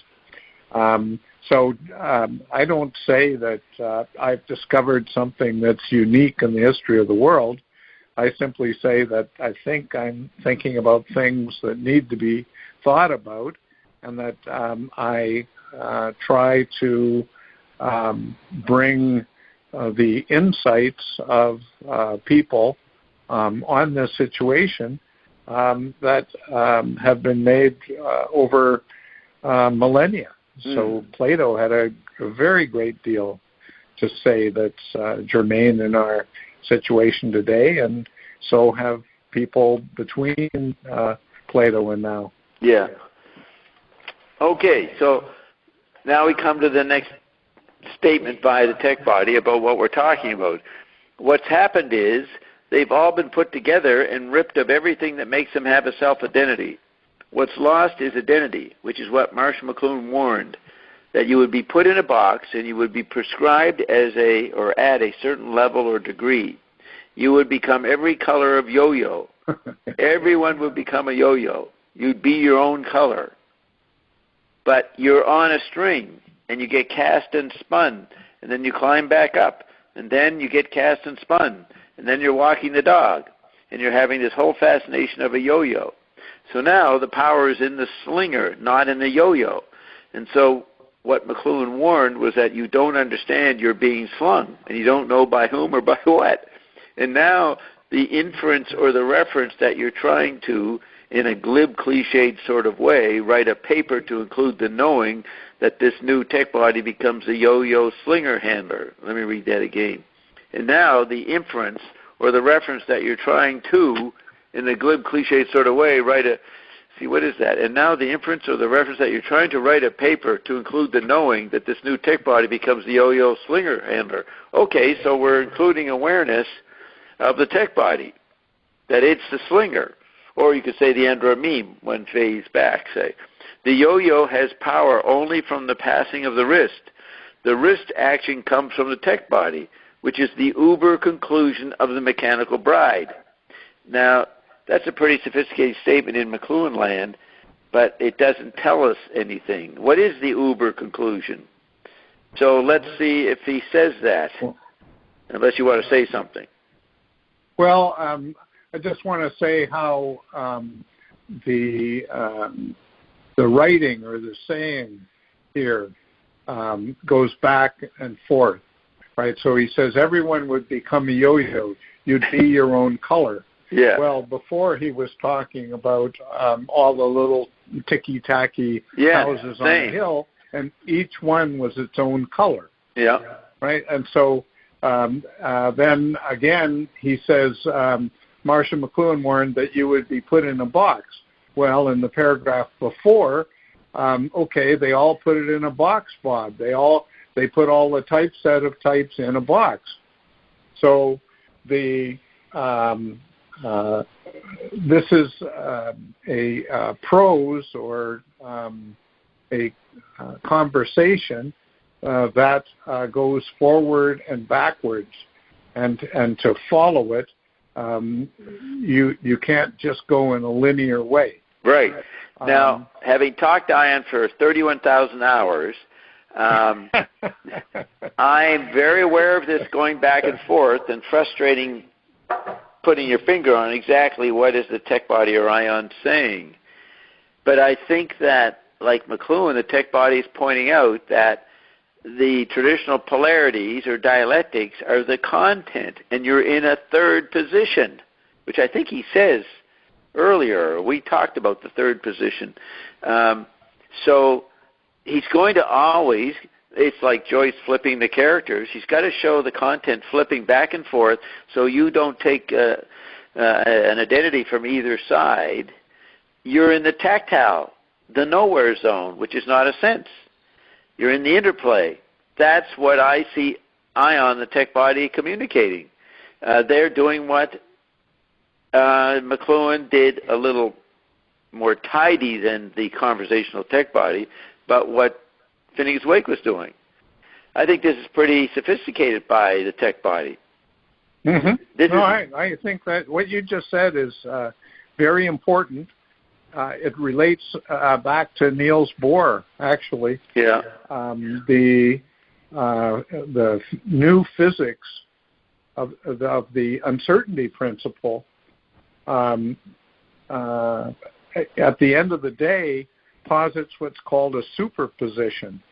So I don't say that I've discovered something that's unique in the history of the world. I simply say that I think I'm thinking about things that need to be thought about, and that I try to bring the insights of people on this situation that have been made over millennia. So Plato had a very great deal to say that's germane in our situation today, and so have people between Plato and now. Yeah. Okay, so now we come to the next statement by the tech body about what we're talking about. What's happened is they've all been put together and ripped of everything that makes them have a self-identity. What's lost is identity, which is what Marshall McLuhan warned, that you would be put in a box and you would be prescribed as or at a certain level or degree. You would become every color of yo-yo. Everyone would become a yo-yo. You'd be your own color. But you're on a string, and you get cast and spun, and then you climb back up, and then you get cast and spun, and then you're walking the dog, and you're having this whole fascination of a yo-yo. So now the power is in the slinger, not in the yo-yo. And so what McLuhan warned was that you don't understand you're being slung, and you don't know by whom or by what. And now the inference or the reference that you're trying to, in a glib, cliched sort of way, write a paper to include the knowing that this new tech body becomes a yo-yo slinger handler. Let me read that again. And now the inference or the reference that you're trying to, in a glib, cliched sort of way, write a... See, what is that? And now the inference or the reference that you're trying to write a paper to include the knowing that this new tech body becomes the yo-yo slinger handler. Okay, so we're including awareness of the tech body, that it's the slinger. Or you could say the Andra meme, one phase back, say. The yo-yo has power only from the passing of the wrist. The wrist action comes from the tech body, which is the uber conclusion of the mechanical bride. Now, that's a pretty sophisticated statement in McLuhan land, but it doesn't tell us anything. What is the uber conclusion? So let's see if he says that, unless you want to say something. Well, I just want to say how the writing or the saying here goes back and forth, right? So he says everyone would become a yo-yo. You'd be your own color. Yeah. Well, before he was talking about all the little ticky-tacky houses on the hill, and each one was its own color. Yeah. Right? And so then again he says, Marcia McLuhan warned that you would be put in a box. Well, in the paragraph before, they all put it in a box, Bob. They put all the typeset of types in a box. So the this is a prose or a conversation that goes forward and backwards, and to follow it, you can't just go in a linear way. Right. Now, having talked to Ian for 31,000 hours, I'm very aware of this going back and forth and frustrating putting your finger on exactly what is the tech body or ion saying. But I think that, like McLuhan, the tech body is pointing out that the traditional polarities or dialectics are the content, and you're in a third position, which I think he says earlier. We talked about the third position. So he's going to always, it's like Joyce flipping the characters. He's got to show the content flipping back and forth so you don't take an identity from either side. You're in the tactile, the nowhere zone, which is not a sense. You're in the interplay. That's what I see Ion, the tech body, communicating. They're doing what McLuhan did a little more tidy than the conversational tech body, but what Finnegan's Wake was doing. I think this is pretty sophisticated by the tech body. Mm-hmm. I think that what you just said is very important. It relates back to Niels Bohr, actually. Yeah. The new physics of the uncertainty principle, at the end of the day, posits what's called a superposition.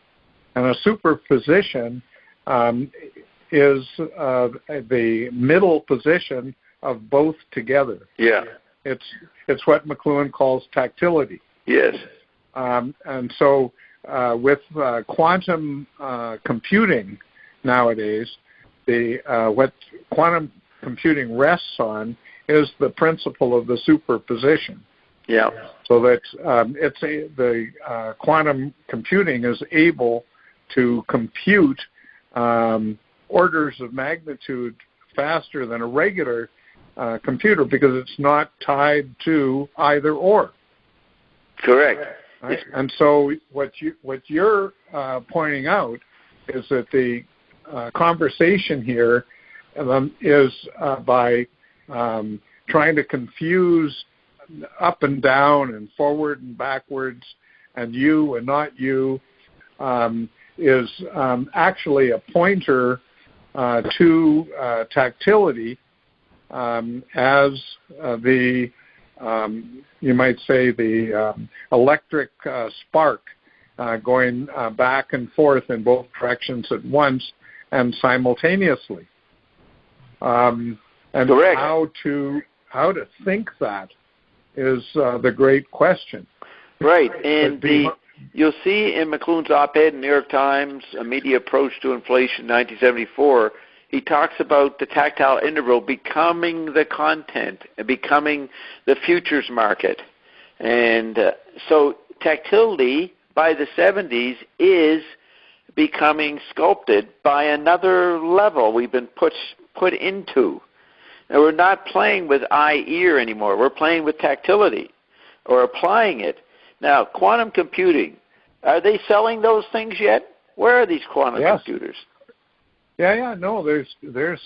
And a superposition is the middle position of both together. Yeah. It's what McLuhan calls tactility. Yes. And so with quantum computing nowadays, what quantum computing rests on is the principle of the superposition. Yeah. So that the quantum computing is able to compute orders of magnitude faster than a regular computer because it's not tied to either or. Correct. Right? And so what you're pointing out is that the conversation here is by trying to confuse up and down and forward and backwards and you and not you is actually a pointer to tactility as the you might say the electric spark going back and forth in both directions at once and simultaneously. And correct. How to think that is the great question. Right, and you'll see in McLuhan's op-ed in New York Times, A Media Approach to Inflation, 1974, he talks about the tactile interval becoming the content, becoming the futures market. And so tactility by the 70s is becoming sculpted by another level we've been put into. Now, we're not playing with eye-ear anymore. We're playing with tactility or applying it. Now, quantum computing, are they selling those things yet? Where are these quantum computers? Yeah. No, there's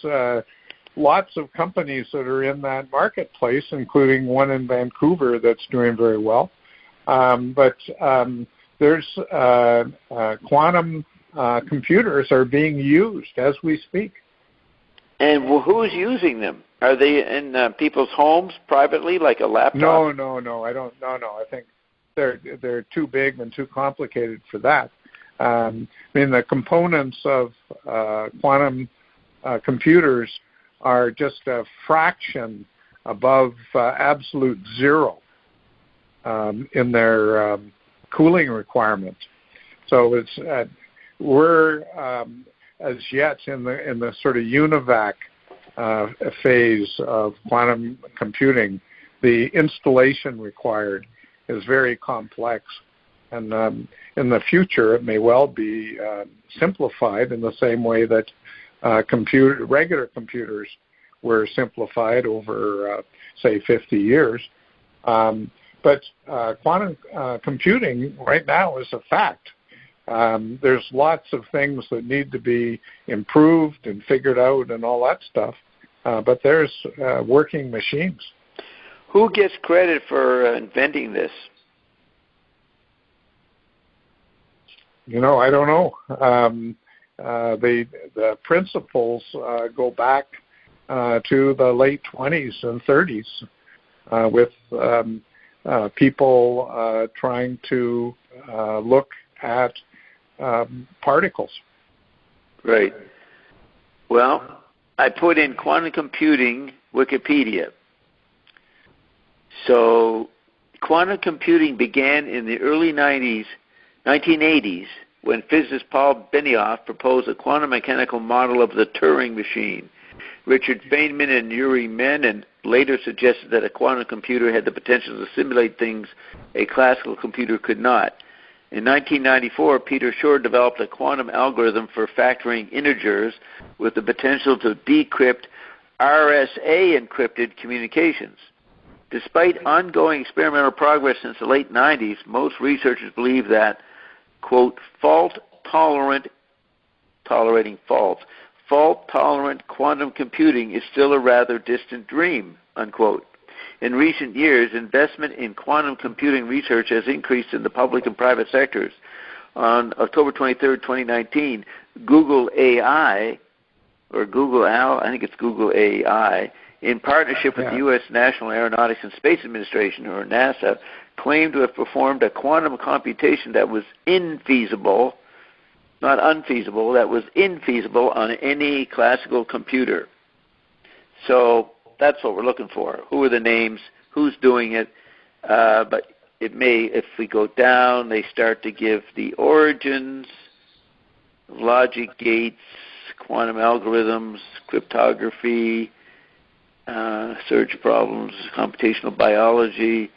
lots of companies that are in that marketplace, including one in Vancouver that's doing very well. But there's quantum computers are being used as we speak. And who's using them? Are they in people's homes privately, like a laptop? No. I don't. No. I think they're too big and too complicated for that. I mean, the components of quantum computers are just a fraction above absolute zero in their cooling requirements. So it's we're as yet in the sort of UNIVAC phase of quantum computing. The installation required is very complex, and in the future it may well be simplified in the same way that regular computers were simplified over, say, 50 years. But quantum computing right now is a fact. There's lots of things that need to be improved and figured out and all that stuff, but there's working machines. Who gets credit for inventing this? I don't know. The principles go back to the late 20s and 30s with people trying to look at particles. Right. Well, I put in quantum computing Wikipedia. So quantum computing began in the early 1980s, when physicist Paul Benioff proposed a quantum mechanical model of the Turing machine. Richard Feynman and Yuri Menon later suggested that a quantum computer had the potential to simulate things a classical computer could not. In 1994, Peter Shor developed a quantum algorithm for factoring integers with the potential to decrypt RSA-encrypted communications. Despite ongoing experimental progress since the late 90s, most researchers believe that, quote, fault-tolerant quantum computing is still a rather distant dream, unquote. In recent years, investment in quantum computing research has increased in the public and private sectors. On October 23, 2019, Google AI, in partnership with the U.S. National Aeronautics and Space Administration, or NASA, claimed to have performed a quantum computation that was infeasible, not unfeasible, that was infeasible on any classical computer. So that's what we're looking for. Who are the names? Who's doing it? But it may, if we go down, they start to give the origins, logic gates, quantum algorithms, cryptography, search problems, computational biology.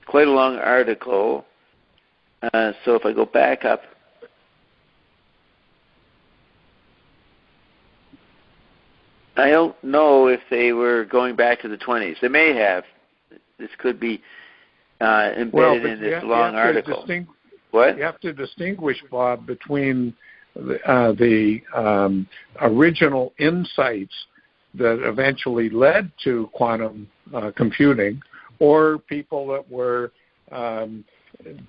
Quite a long article. So if I go back up, I don't know if they were going back to the 20s. They may have. This could be embedded in this long article. What? You have to distinguish, Bob, between the original insights that eventually led to quantum computing, or people that were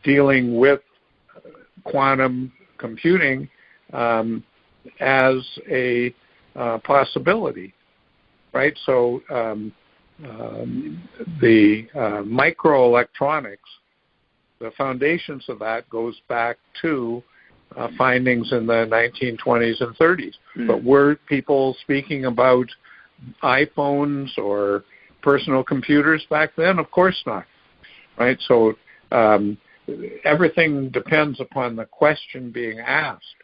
dealing with quantum computing as a possibility, right? So the microelectronics, the foundations of that goes back to findings in the 1920s and 30s. But were people speaking about iPhones or personal computers back then? Of course not, right? So everything depends upon the question being asked.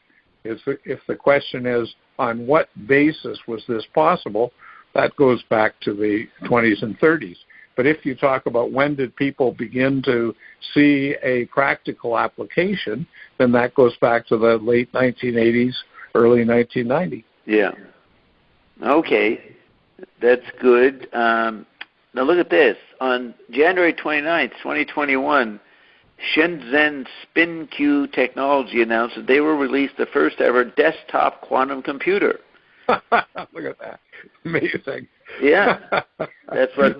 If the question is, on what basis was this possible, that goes back to the 20s and 30s. But if you talk about when did people begin to see a practical application, then that goes back to the late 1980s, early 1990s. Yeah. Okay. That's good. Now look at this. On January 29th, 2021, Shenzhen SpinQ Technology announced that they will release the first ever desktop quantum computer. Look at that. Amazing. Yeah. That's what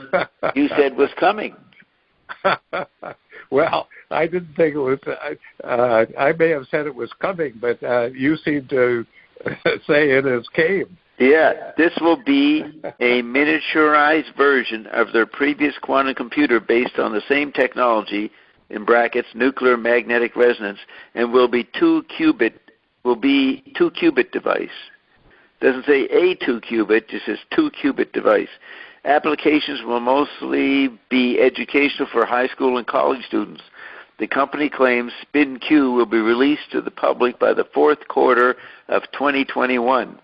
you said was coming. Well, I didn't think it was. I may have said it was coming, but you seem to say it has came. Yeah, this will be a miniaturized version of their previous quantum computer based on the same technology, in brackets, nuclear magnetic resonance, and will be 2-qubit device. Doesn't say a 2-qubit, just says 2-qubit device. Applications will mostly be educational for high school and college students. The company claims SpinQ will be released to the public by the fourth quarter of 2021.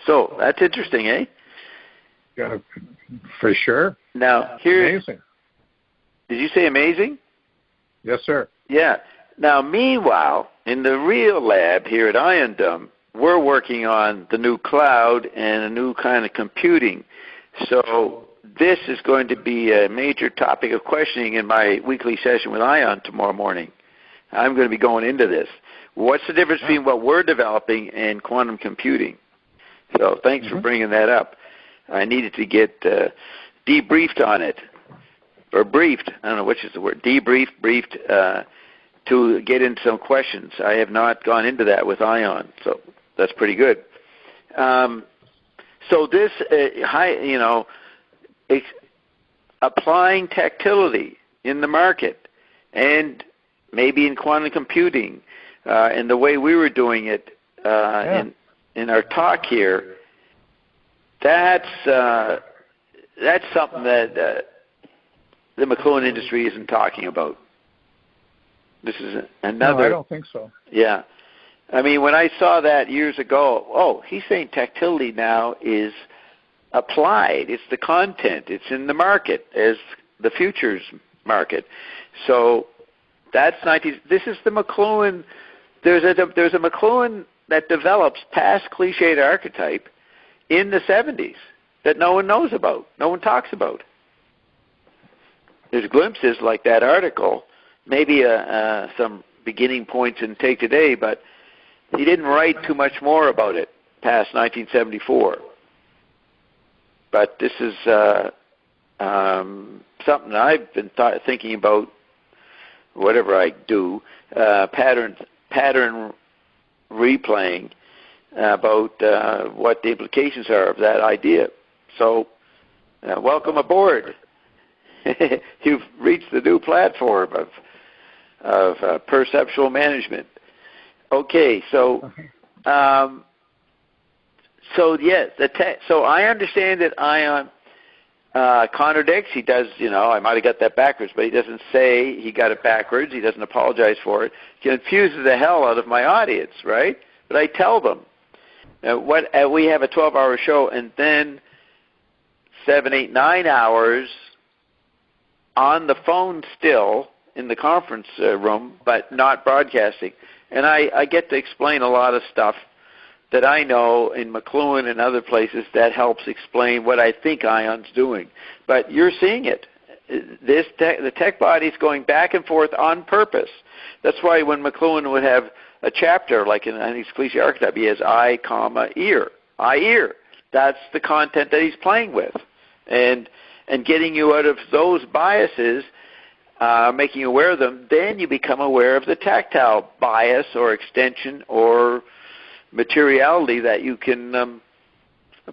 So that's interesting, eh? Yeah, for sure. Now, here. Amazing. Did you say amazing? Yes, sir. Yeah. Now, meanwhile, in the real lab here at Ion Dome, we're working on the new cloud and a new kind of computing. So this is going to be a major topic of questioning in my weekly session with Ion tomorrow morning. I'm going to be going into this. What's the difference between what we're developing and quantum computing? So thanks for bringing that up. I needed to get debriefed on it, or briefed. I don't know which is the word. Debriefed, briefed, to get into some questions. I have not gone into that with Ion, so that's pretty good. So this, applying tactility in the market and maybe in quantum computing, and the way we were doing it in our talk here, that's something that the McLuhan industry isn't talking about. This is another. No, I don't think so. Yeah. I mean, when I saw that years ago, he's saying tactility now is applied. It's the content. It's in the market as the futures market. So that's 19. This is the McLuhan. There's a McLuhan that develops past cliched archetype in the 70s that no one knows about, no one talks about. There's glimpses like that article, maybe some beginning points in Take Today, but he didn't write too much more about it past 1974. But this is something I've been thinking about, whatever I do, pattern replaying about what the implications are of that idea. So welcome aboard. You've reached the new platform of perceptual management. Okay, so yes, so I understand that Ion contradicts. He does, I might have got that backwards, but he doesn't say he got it backwards. He doesn't apologize for it. He confuses the hell out of my audience, right? But I tell them we have a 12-hour show, and then 7, 8, 9 hours on the phone still in the conference room, but not broadcasting. And I get to explain a lot of stuff that I know in McLuhan and other places that helps explain what I think Ion's doing. But you're seeing it. The tech body's going back and forth on purpose. That's why when McLuhan would have a chapter, like in I think it's cliche archetype, he has I, ear. I, ear. That's the content that he's playing with. And getting you out of those biases, making you aware of them, then you become aware of the tactile bias or extension or materiality that you can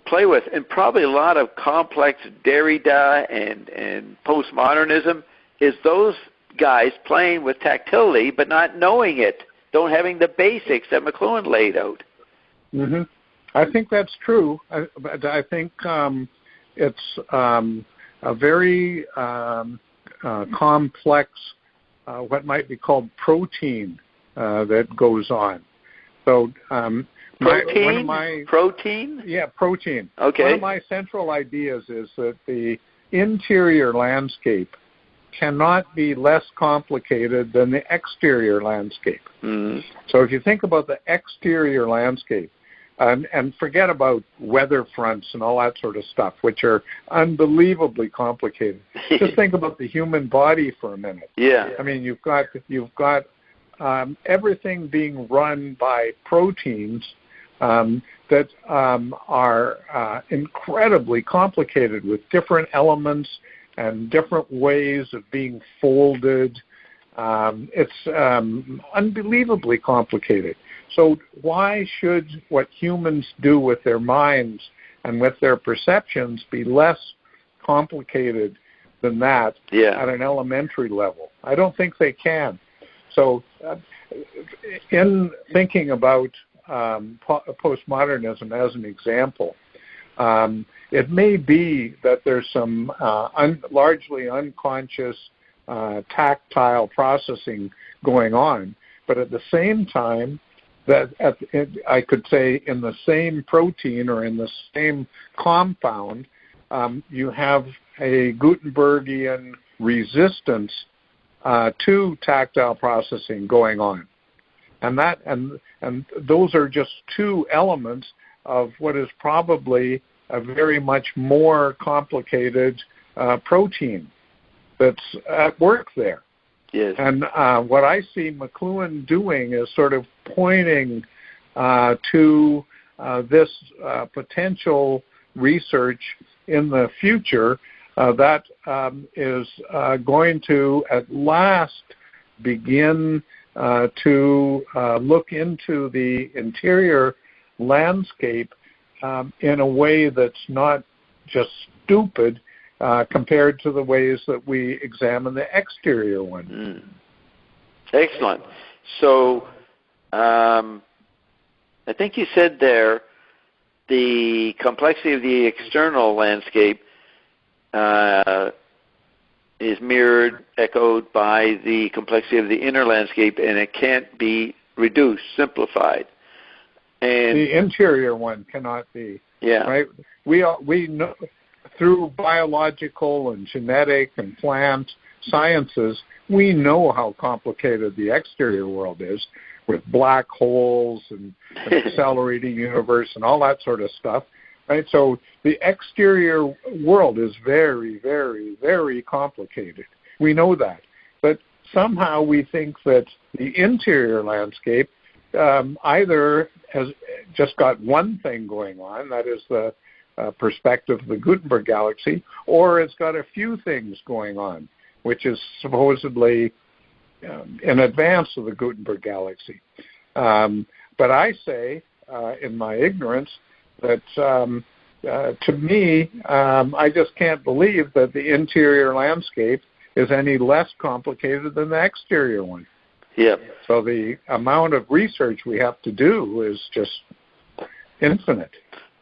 play with. And probably a lot of complex Derrida and postmodernism is those guys playing with tactility but not knowing it, don't having the basics that McLuhan laid out. Mm-hmm. I think that's true. But I think it's a very complex, what might be called protein that goes on. So protein? Yeah, protein. Okay. One of my central ideas is that the interior landscape cannot be less complicated than the exterior landscape. Mm. So if you think about the exterior landscape, And forget about weather fronts and all that sort of stuff, which are unbelievably complicated. Just think about the human body for a minute. Yeah. I mean, you've got everything being run by proteins that are incredibly complicated with different elements and different ways of being folded. It's unbelievably complicated. So why should what humans do with their minds and with their perceptions be less complicated than that at an elementary level? I don't think they can. So in thinking about postmodernism as an example, it may be that there's some largely unconscious tactile processing going on, but at the same time, I could say in the same protein or in the same compound, you have a Gutenbergian resistance to tactile processing going on, and those are just two elements of what is probably a very much more complicated protein that's at work there. Yes. And what I see McLuhan doing is sort of pointing to this potential research in the future that is going to at last begin to look into the interior landscape in a way that's not just stupid, compared to the ways that we examine the exterior one. Excellent. So I think you said there the complexity of the external landscape is mirrored, echoed by the complexity of the inner landscape, and it can't be reduced, simplified. And the interior one cannot be. Yeah. Right? We know through biological and genetic and plant sciences, we know how complicated the exterior world is with black holes and accelerating universe and all that sort of stuff. Right? So the exterior world is very, very, very complicated. We know that. But somehow we think that the interior landscape either has just got one thing going on, that is the perspective of the Gutenberg galaxy, or it's got a few things going on, which is supposedly in advance of the Gutenberg galaxy. But I say, in my ignorance, that to me, I just can't believe that the interior landscape is any less complicated than the exterior one. Yeah. So the amount of research we have to do is just infinite.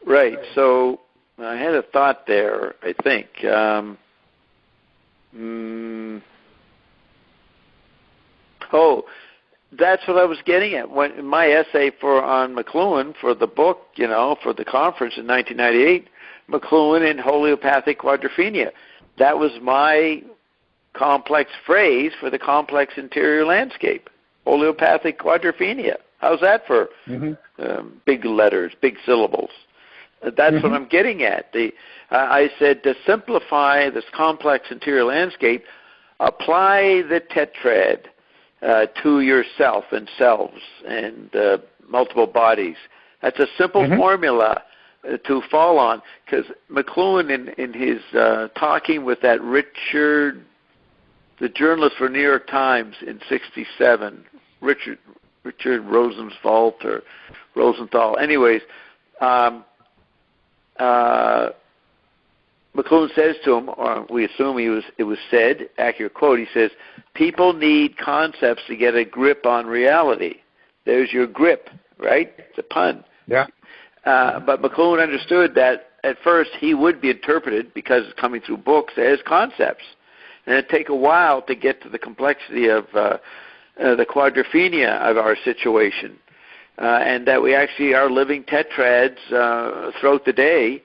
Right. So I had a thought there, I think. That's what I was getting at. When in my essay on McLuhan for the book, for the conference in 1998, McLuhan and homeopathic quadrophenia. That was my complex phrase for the complex interior landscape. Homeopathic quadrophenia. How's that for big letters, big syllables? That's what I'm getting at. I said to simplify this complex interior landscape, apply the tetrad to yourself and selves and multiple bodies. That's a simple formula to fall on, because McLuhan in his talking with that Richard, the journalist for New York Times in '67, Richard Rosenthal. Anyways, McLuhan says to him, or we assume it was said, accurate quote, he says, people need concepts to get a grip on reality. There's your grip, right? It's a pun. Yeah. But McLuhan understood that at first he would be interpreted, because it's coming through books, as concepts. And it'd take a while to get to the complexity of the quadrophenia of our situation. And that we actually are living tetrads throughout the day.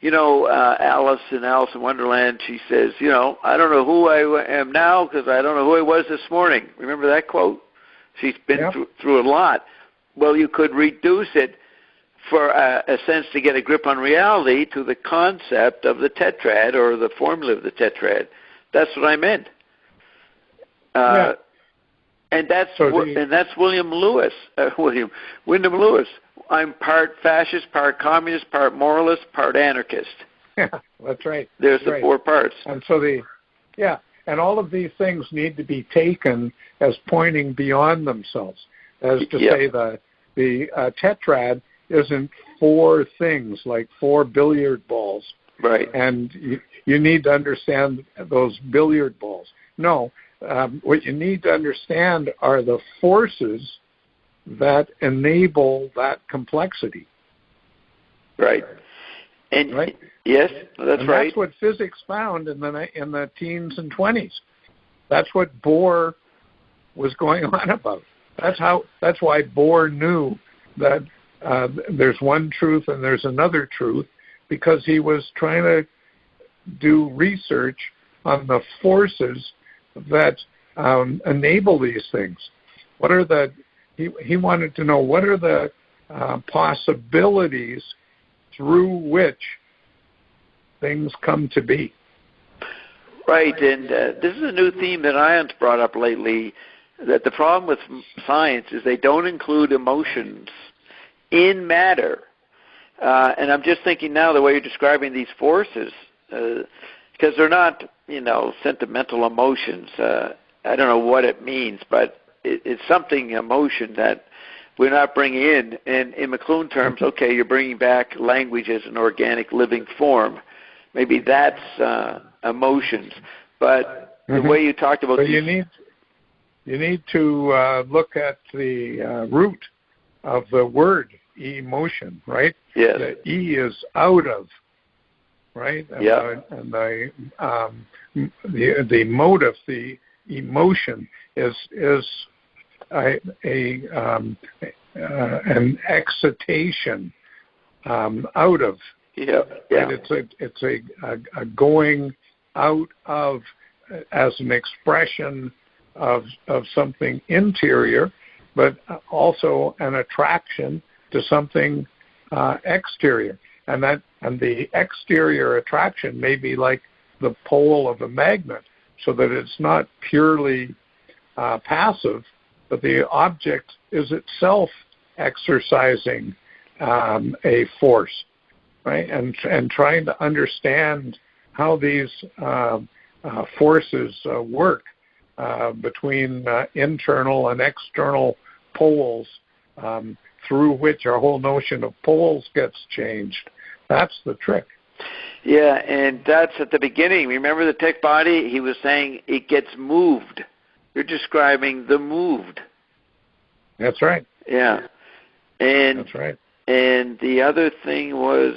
Alice in Wonderland, she says, I don't know who I am now because I don't know who I was this morning. Remember that quote? She's been through a lot. Well, you could reduce it for a sense to get a grip on reality to the concept of the tetrad or the formula of the tetrad. That's what I meant. And that's Wyndham Lewis. I'm part fascist, part communist, part moralist, part anarchist. Yeah, that's right. There's the four parts. And so and all of these things need to be taken as pointing beyond themselves. As to say the tetrad isn't four things like four billiard balls. Right. And you need to understand those billiard balls. No, what you need to understand are the forces that enable that complexity. Right. And right? Yes, that's right. That's what physics found in the teens and 20s. That's what Bohr was going on about. That's why Bohr knew that there's one truth and there's another truth, because he was trying to do research on the forces that enable these things. He wanted to know what are the possibilities through which things come to be. Right, and this is a new theme that Ian's brought up lately, that the problem with science is they don't include emotions in matter. And I'm just thinking now the way you're describing these forces, because they're not, sentimental emotions. I don't know what it means, but it's something, emotion that we're not bringing in. And in McLuhan terms, okay, you're bringing back language as an organic living form. Maybe that's emotions. But the way you talked about... But you need to look at the root of the word emotion, right? Yes. The E is out of, right? And the motive, the emotion is an excitation out of. Yeah. Right? It's a going out of as an expression of something interior, but also an attraction to something exterior. And the exterior attraction may be like the pole of a magnet, so that it's not purely passive, but the object is itself exercising a force, right? And trying to understand how these forces work between internal and external poles, through which our whole notion of poles gets changed. That's the trick. Yeah, and that's at the beginning. Remember the tech body? He was saying it gets moved. You're describing the moved. That's right. Yeah. And that's right. And the other thing was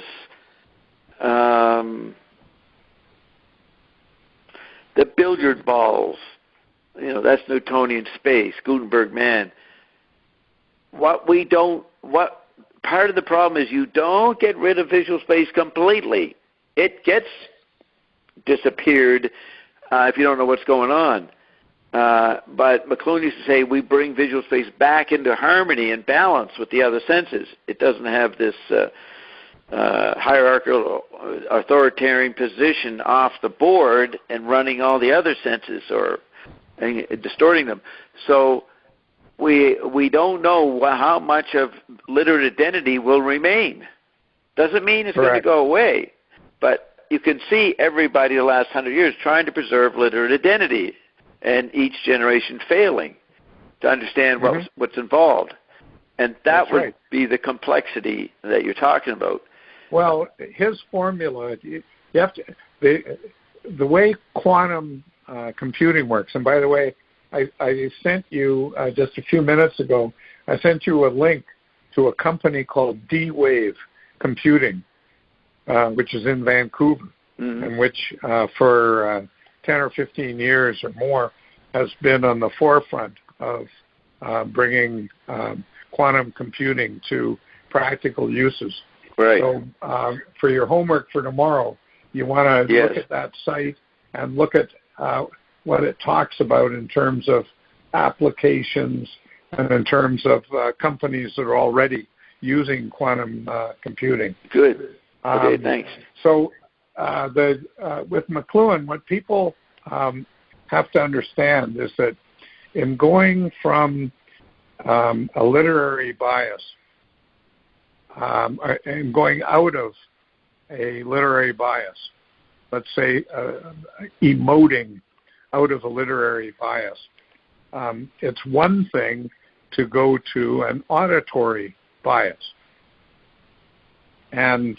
the billiard balls. That's Newtonian space, Gutenberg man. What part of the problem is you don't get rid of visual space completely. It gets disappeared if you don't know what's going on. But McLuhan used to say we bring visual space back into harmony and balance with the other senses. It doesn't have this hierarchical authoritarian position off the board and running all the other senses and distorting them. So we don't know how much of literate identity will remain. Doesn't mean it's going to go away, but you can see everybody the last 100 years trying to preserve literate identity, and each generation failing to understand what's involved. And that would be the complexity that you're talking about. Well, his formula, you have to, the way quantum computing works, and by the way, I sent you just a few minutes ago, I sent you a link to a company called D-Wave Computing, which is in Vancouver, and which for 10 or 15 years or more has been on the forefront of bringing quantum computing to practical uses. Right. So for your homework for tomorrow, you want to look at that site and look at what it talks about in terms of applications and in terms of companies that are already using quantum computing. Good. Okay, thanks. So with McLuhan, what people have to understand is that in going from a literary bias and going out of a literary bias, let's say emoting out of a literary bias, it's one thing to go to an auditory bias. And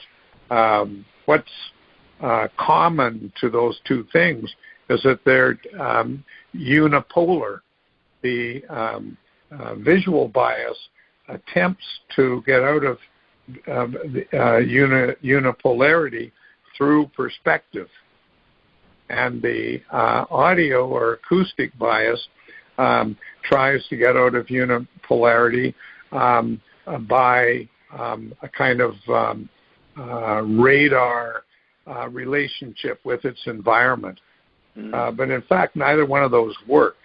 what's common to those two things is that they're unipolar. The visual bias attempts to get out of unipolarity through perspective. And the audio or acoustic bias tries to get out of unipolarity by a kind of radar relationship with its environment. But in fact, neither one of those work.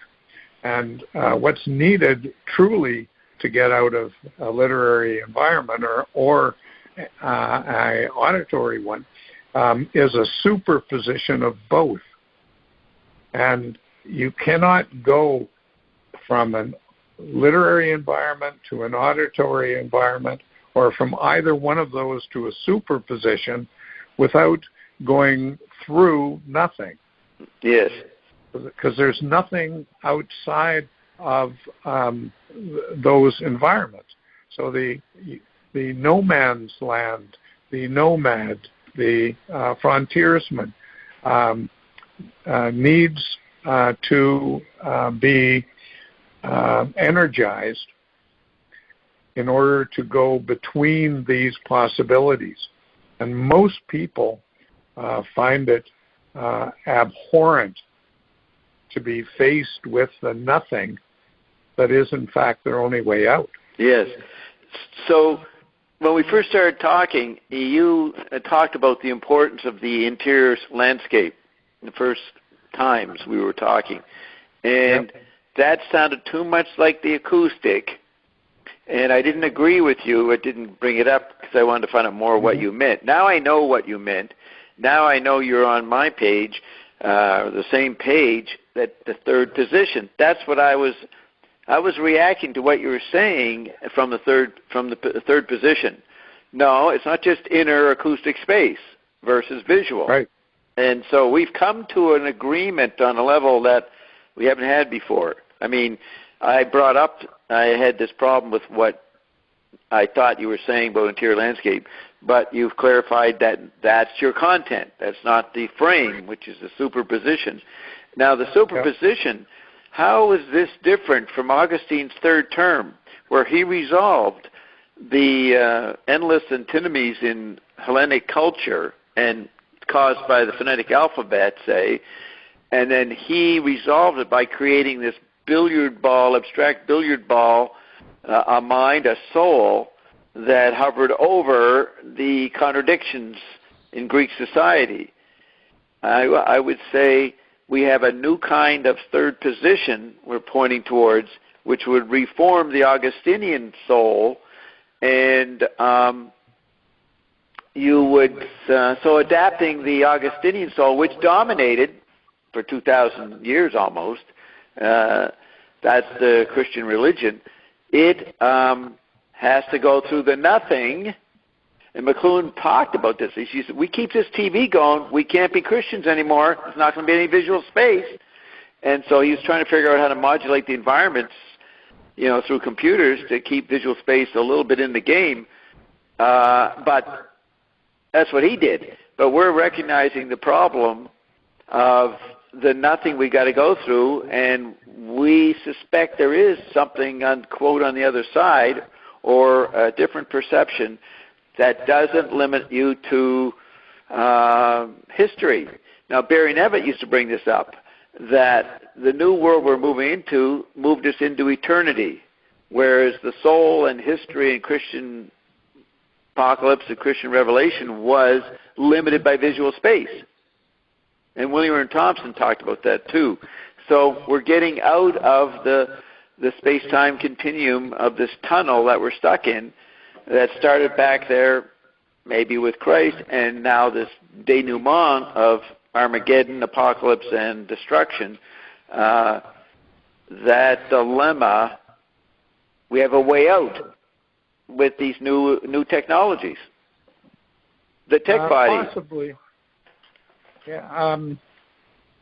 And what's needed truly to get out of a literary environment or an auditory one is a superposition of both. And you cannot go from a literary environment to an auditory environment or from either one of those to a superposition without going through nothing. Yes. Because there's nothing outside of those environments. So the no man's land, the nomad, the frontiersman needs to be energized in order to go between these possibilities. And most people find it abhorrent to be faced with the nothing that is, in fact, their only way out. Yes. So when we first started talking, you talked about the importance of the interior landscape the first times we were talking. And that sounded too much like the acoustic. And I didn't agree with you. I didn't bring it up because I wanted to find out more what you meant. Now I know what you meant. Now I know you're on my page, the same page, that the third position. That's what I was reacting to what you were saying from the third position. No, it's not just inner acoustic space versus visual. Right. And so we've come to an agreement on a level that we haven't had before. I mean, I had this problem with what I thought you were saying about interior landscape, but you've clarified that that's your content. That's not the frame, which is the superposition. Now, the superposition, how is this different from Augustine's third term, where he resolved the endless antinomies in Hellenic culture and caused by the phonetic alphabet, say, and then he resolved it by creating this abstract billiard ball, a mind, a soul, that hovered over the contradictions in Greek society. I would say we have a new kind of third position we're pointing towards, which would reform the Augustinian soul, and you would, so adapting the Augustinian soul, which dominated for 2,000 years almost, that's the Christian religion, it has to go through the nothing. And McLuhan talked about this. He said, we keep this TV going, we can't be Christians anymore. There's not going to be any visual space. And so he was trying to figure out how to modulate the environments, through computers to keep visual space a little bit in the game. But that's what he did. But we're recognizing the problem of the nothing we got to go through, and we suspect there is something, unquote, on the other side, or a different perception that doesn't limit you to history. Now, Barry Nevitt used to bring this up, that the new world we're moving into moved us into eternity, whereas the soul and history and Christian apocalypse and Christian revelation was limited by visual space. And William and Thompson talked about that too. So we're getting out of the space-time continuum of this tunnel that we're stuck in, that started back there maybe with Christ, and now this denouement of Armageddon, apocalypse, and destruction, that dilemma, we have a way out with these new technologies. The tech body. Possibly. Yeah,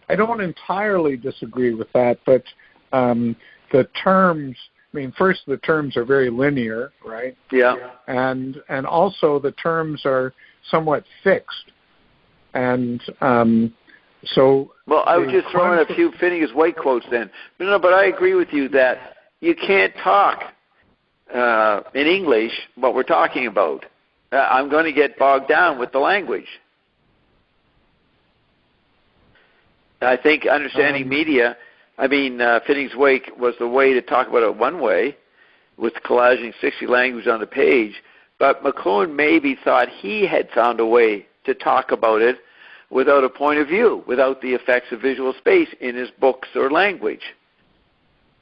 I don't entirely disagree with that, but the terms, first the terms are very linear, right? Yeah. And also the terms are somewhat fixed. And so... Well, I was just throwing a few Phineas White quotes then. No, but I agree with you that you can't talk in English what we're talking about. I'm going to get bogged down with the language. I think understanding media, Phineas Wake was the way to talk about it one way, with collaging 60 languages on the page, but McLuhan maybe thought he had found a way to talk about it without a point of view, without the effects of visual space in his books or language,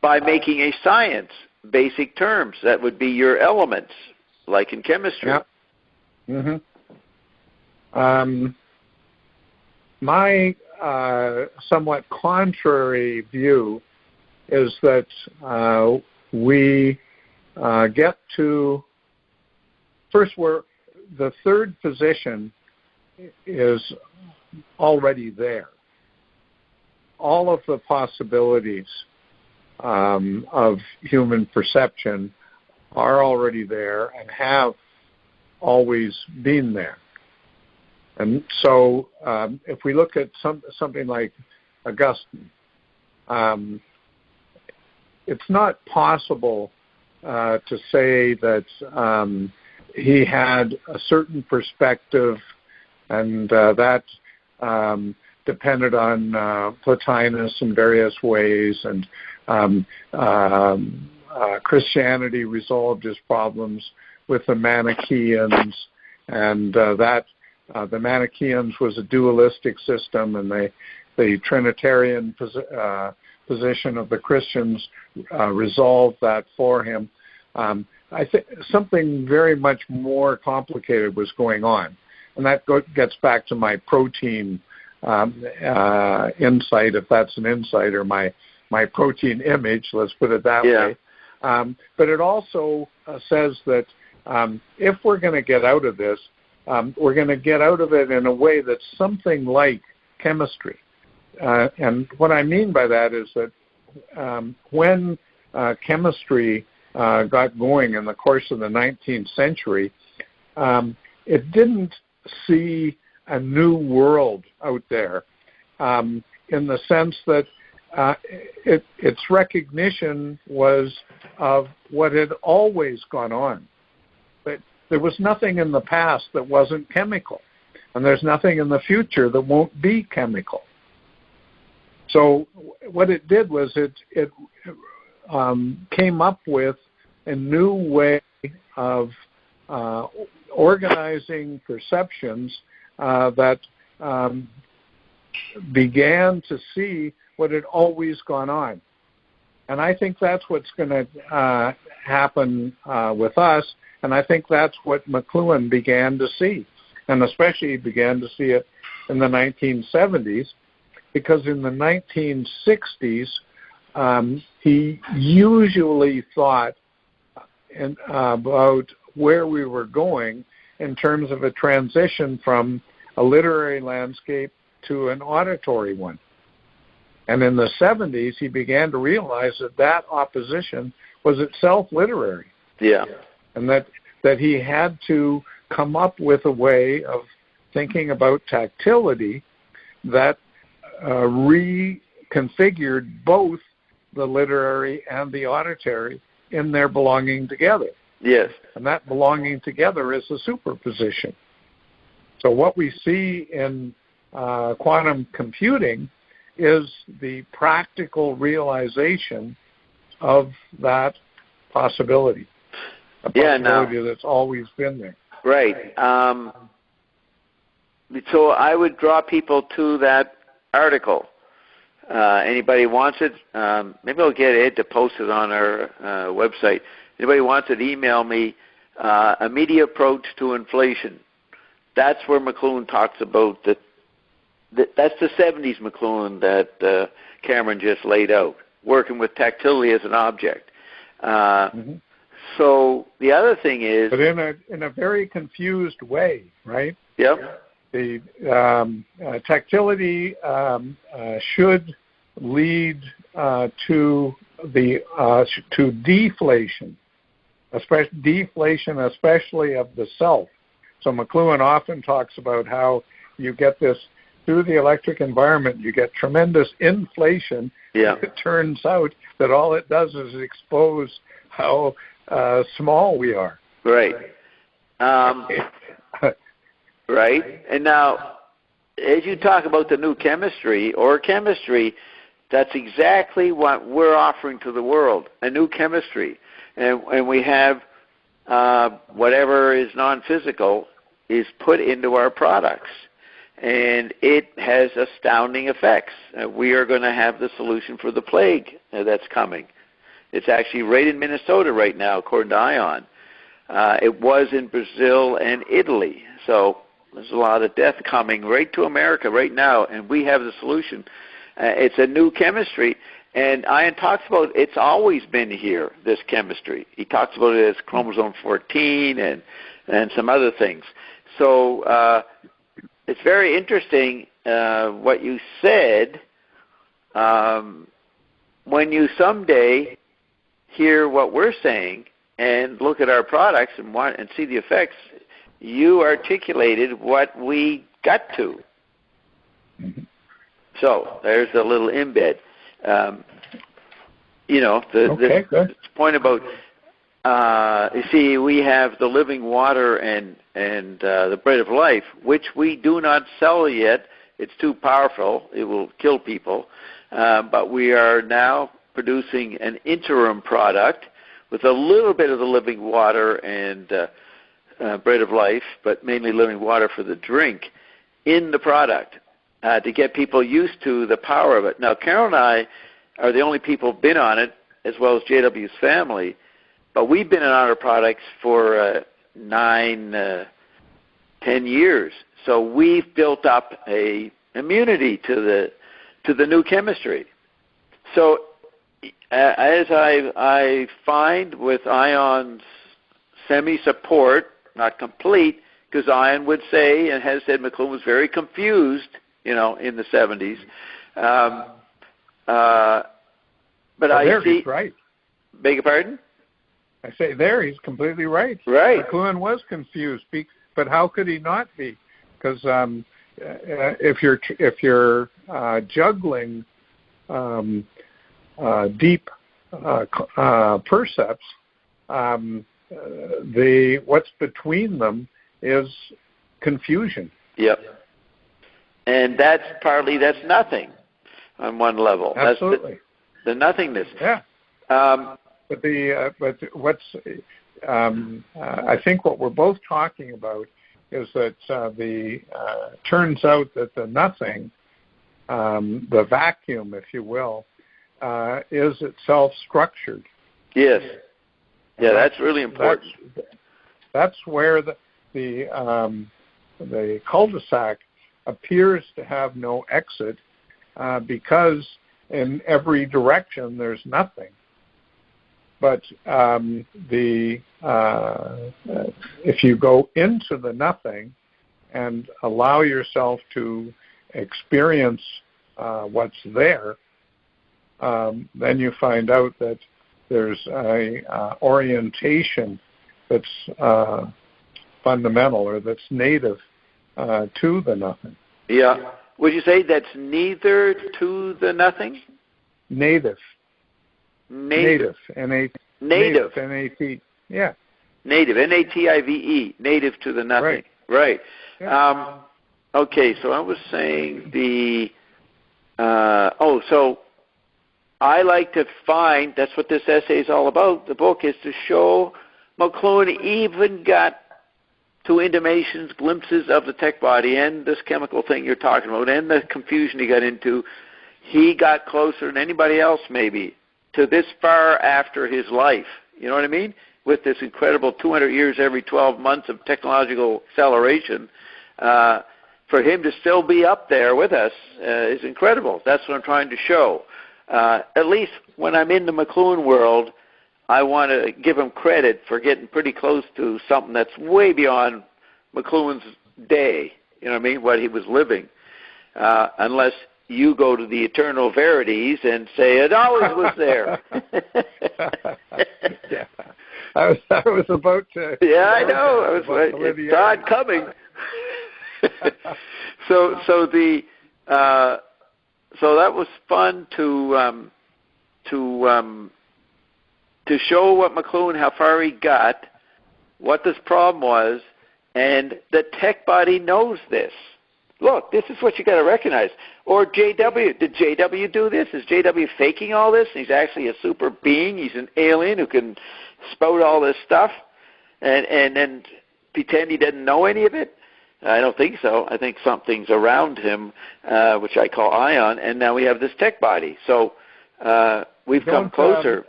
by making a science, basic terms, that would be your elements, like in chemistry. Yeah. My somewhat contrary view is that we get to, first, the third position is already there. All of the possibilities of human perception are already there and have always been there. And so if we look at something like Augustine, it's not possible to say that he had a certain perspective and that depended on Plotinus in various ways, and Christianity resolved his problems with the Manichaeans, and that the Manichaeans was a dualistic system, and the Trinitarian position of the Christians resolved that for him. I think something very much more complicated was going on, and that gets back to my protein insight, if that's an insight, or my protein image, let's put it that way. But it also says that if we're going to get out of this, we're going to get out of it in a way that's something like chemistry. And what I mean by that is that when chemistry got going in the course of the 19th century, it didn't see a new world out there in the sense that its recognition was of what had always gone on. But there was nothing in the past that wasn't chemical, and there's nothing in the future that won't be chemical. So what it did was it came up with a new way of organizing perceptions that began to see what had always gone on. And I think that's what's going to happen with us, and I think that's what McLuhan began to see, and especially he began to see it in the 1970s, because in the 1960s, he usually thought about where we were going in terms of a transition from a literary landscape to an auditory one. And in the 70s, he began to realize that opposition was itself literary. Yeah. And that he had to come up with a way of thinking about tactility that reconfigured both the literary and the auditory in their belonging together. Yes. And that belonging together is a superposition. So what we see in quantum computing is the practical realization of that possibility. A possibility that's always been there. Right. So I would draw people to that article. Anybody wants it? Maybe I'll get Ed to post it on our website. Anybody wants it, email me immediate approach to inflation. That's where McLuhan talks about that. That's the 70s McLuhan that Cameron just laid out, working with tactility as an object. So the other thing is, but in a very confused way, right? Yep. The tactility should lead to deflation, especially of the self. So McLuhan often talks about how you get this through the electric environment. You get tremendous inflation. Yeah. It turns out that all it does is expose how small we are. Right. Right. And now, as you talk about the new chemistry or chemistry, that's exactly what we're offering to the world, a new chemistry. And we have whatever is non-physical is put into our products. And it has astounding effects. We are going to have the solution for the plague that's coming. It's actually right in Minnesota right now, according to ION. It was in Brazil and Italy. So there's a lot of death coming right to America right now, and we have the solution. It's a new chemistry, and Ian talks about it's always been here, this chemistry. He talks about it as chromosome 14 and some other things. So it's very interesting what you said. When you someday hear what we're saying and look at our products and see the effects, you articulated what we got to. So there's a little embed. This point about, you see, we have the living water and the bread of life, which we do not sell yet. It's too powerful. It will kill people. But we are now producing an interim product with a little bit of the living water and bread of life, but mainly living water for the drink in the product to get people used to the power of it. Now, Carol and I are the only people who've been on it, as well as JW's family, but we've been on our products for 9, 10 years. So we've built up a immunity to the new chemistry. So as I find with Ion's semi-support, not complete, because Ion would say and has said McLuhan was very confused, in the 70s. But I see. He's right. Beg your pardon? I say there, he's completely right. Right. McLuhan was confused, but how could he not be? Because if you're juggling deep percepts, what's between them is confusion. Yep. And that's nothing on one level. Absolutely. That's the nothingness. Yeah. But what's I think what we're both talking about is that turns out that the nothing, the vacuum, if you will, is itself structured. Yes. Yeah, that's really important. That's where the cul-de-sac appears to have no exit because in every direction there's nothing. But if you go into the nothing and allow yourself to experience what's there, then you find out that there's a orientation that's fundamental or that's native to the nothing. Yeah. Would you say that's neither to the nothing? Native. Native. Native. N-A-T. Yeah. Native. N-A-T-I-V-E. Native to the nothing. Right. Yeah. Okay, so I was saying so I like to find, that's what this essay is all about, the book is to show McLuhan even got to intimations, glimpses of the tech body and this chemical thing you're talking about and the confusion he got into. He got closer than anybody else maybe to this far after his life. You know what I mean? with this incredible 200 years every 12 months of technological acceleration, for him to still be up there with us is incredible. That's what I'm trying to show. At least when I'm in the McLuhan world, I want to give him credit for getting pretty close to something that's way beyond McLuhan's day, you know what I mean, what he was living, unless you go to the eternal verities and say it always was there. Yeah. I was about to. Yeah, I know. I was like, it's Todd coming. So that was fun to show what McLuhan, how far he got, what this problem was, and the tech body knows this. Look, this is what you got to recognize. Or JW, did JW do this? Is JW faking all this? He's actually a super being. He's an alien who can spout all this stuff and then pretend he didn't know any of it? I don't think so. I think something's around him, which I call Ion, and now we have this tech body. So we've come closer.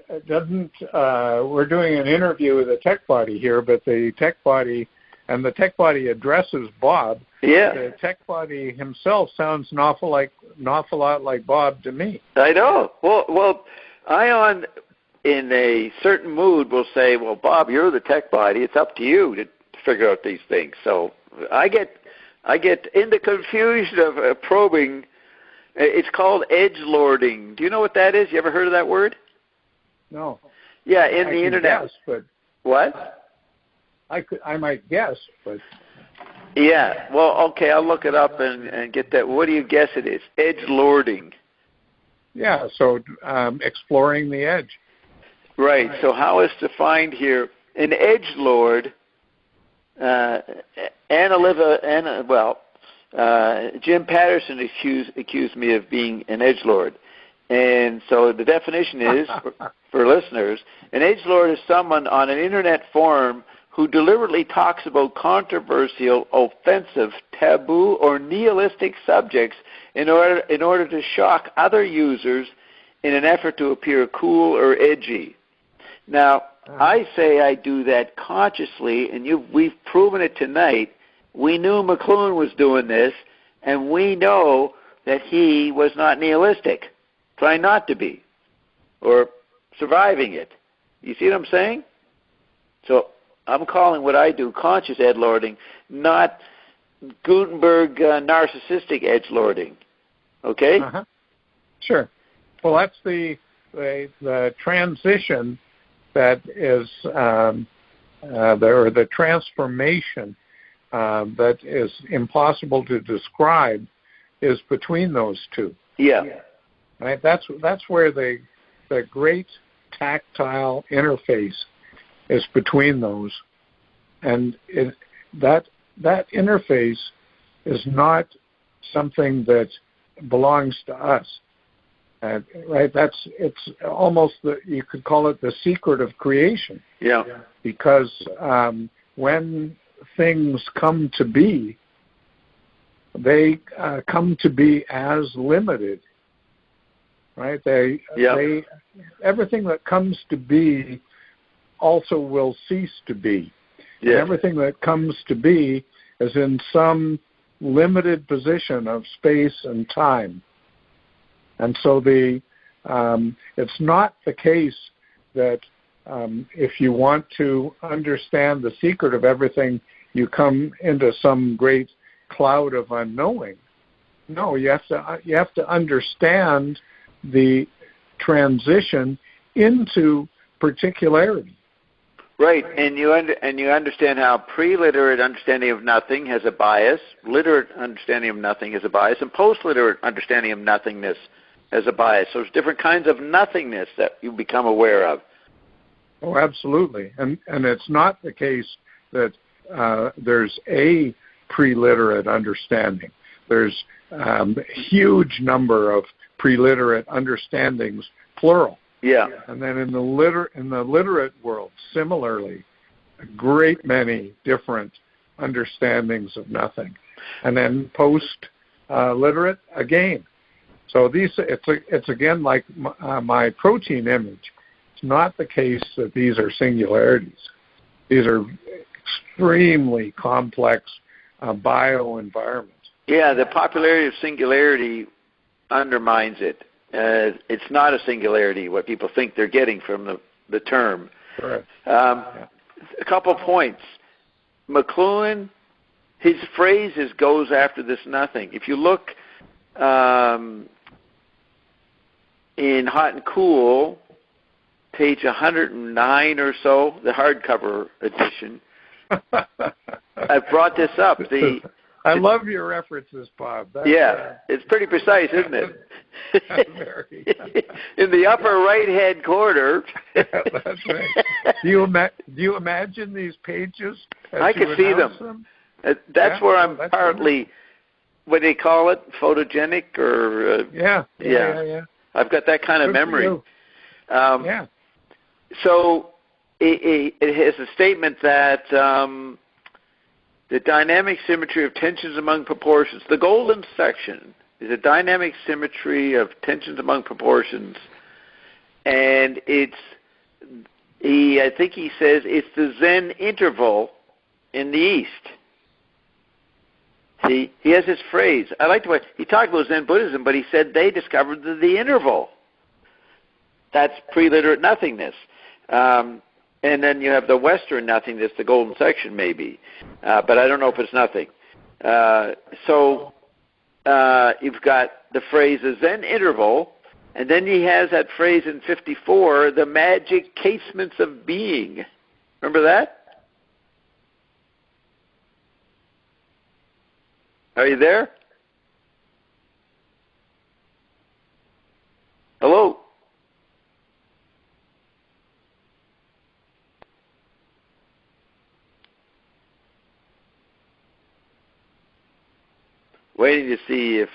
We're doing an interview with the tech body here, but the tech body, and the tech body addresses Bob. Yeah. The tech body himself sounds an awful lot like Bob to me. I know. Well, Ion, in a certain mood, will say, "Well, Bob, you're the tech body. It's up to you to figure out these things." So I get in the confusion of probing. It's called edgelording. Do you know what that is? You ever heard of that word? No. Yeah, in the internet. Guess, but what? I might guess, but. Yeah. Well, okay. I'll look it up and get that. What do you guess it is? Edgelording. Yeah. So exploring the edge. Right. So how is defined here? An edgelord. Jim Patterson accused me of being an edgelord. And so the definition is, for listeners, an edgelord is someone on an internet forum who deliberately talks about controversial, offensive, taboo, or nihilistic subjects in order to shock other users in an effort to appear cool or edgy. Now, I say I do that consciously, and we've proven it tonight. We knew McLuhan was doing this, and we know that he was not nihilistic, trying not to be, or surviving it. You see what I'm saying? So I'm calling what I do conscious edgelording, not Gutenberg narcissistic edgelording. Okay? Uh-huh. Sure. Well, that's the transition that is the transformation that is impossible to describe is between those two. Yeah. Right. That's where the great tactile interface is between those, and that interface is not something that belongs to us. Right. It's almost you could call it the secret of creation. Yeah. Because when things come to be, they come to be as limited. Right? Everything that comes to be also will cease to be. Yeah. And everything that comes to be is in some limited position of space and time. And so it's not the case that if you want to understand the secret of everything, you come into some great cloud of unknowing. No, you have to understand the transition into particularity. Right, and you understand how pre-literate understanding of nothing has a bias, literate understanding of nothing has a bias, and post-literate understanding of nothingness has a bias. So there's different kinds of nothingness that you become aware of. Oh, absolutely, and it's not the case that there's a pre-literate understanding. There's a huge number of pre-literate understandings, plural. Yeah. And then in the literate world, similarly, a great many different understandings of nothing. And then post-literate, again. So it's again like my protein image. not the case that these are singularities. These are extremely complex bioenvironments. Yeah, the popularity of singularity undermines it. It's not a singularity, what people think they're getting from the term. Correct. A couple points. McLuhan, his phrase goes after this nothing. If you look in Hot and Cool, page 109 or so, the hardcover edition, I've brought this up. I love your references, Bob. It's pretty precise, isn't it? Very. In the upper right-hand corner. That's right. Do you imagine these pages? I can see them. That's where I'm partly, what do they call it, photogenic or? Yeah. I've got that kind of memory. So it has a statement that the dynamic symmetry of tensions among proportions, the golden section is a dynamic symmetry of tensions among proportions, and I think he says it's the Zen interval in the East. He has this phrase. I like the way he talked about Zen Buddhism, but he said they discovered the interval. That's pre-literate nothingness. And then you have the Western nothingness, the golden section maybe. But I don't know if it's nothing. So you've got the phrase, the Zen interval, and then he has that phrase in 54, the magic casements of being. Remember that? Are you there? Hello? Waiting to see if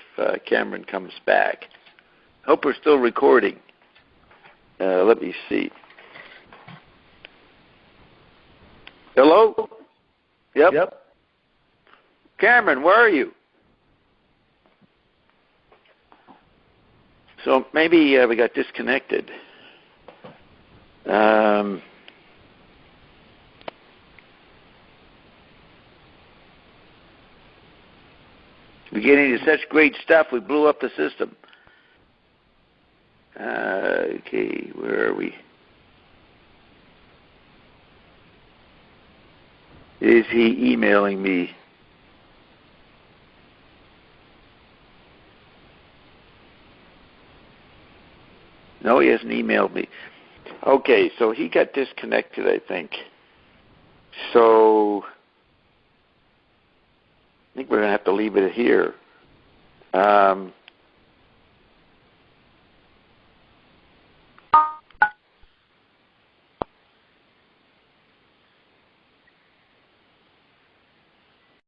Cameron comes back. Hope we're still recording. Let me see. Hello? Yep. Cameron, where are you? So maybe we got disconnected. We're getting into such great stuff, we blew up the system. Okay, where are we? Is he emailing me? No, he hasn't emailed me. Okay, so he got disconnected, I think. So I think we're going to have to leave it here.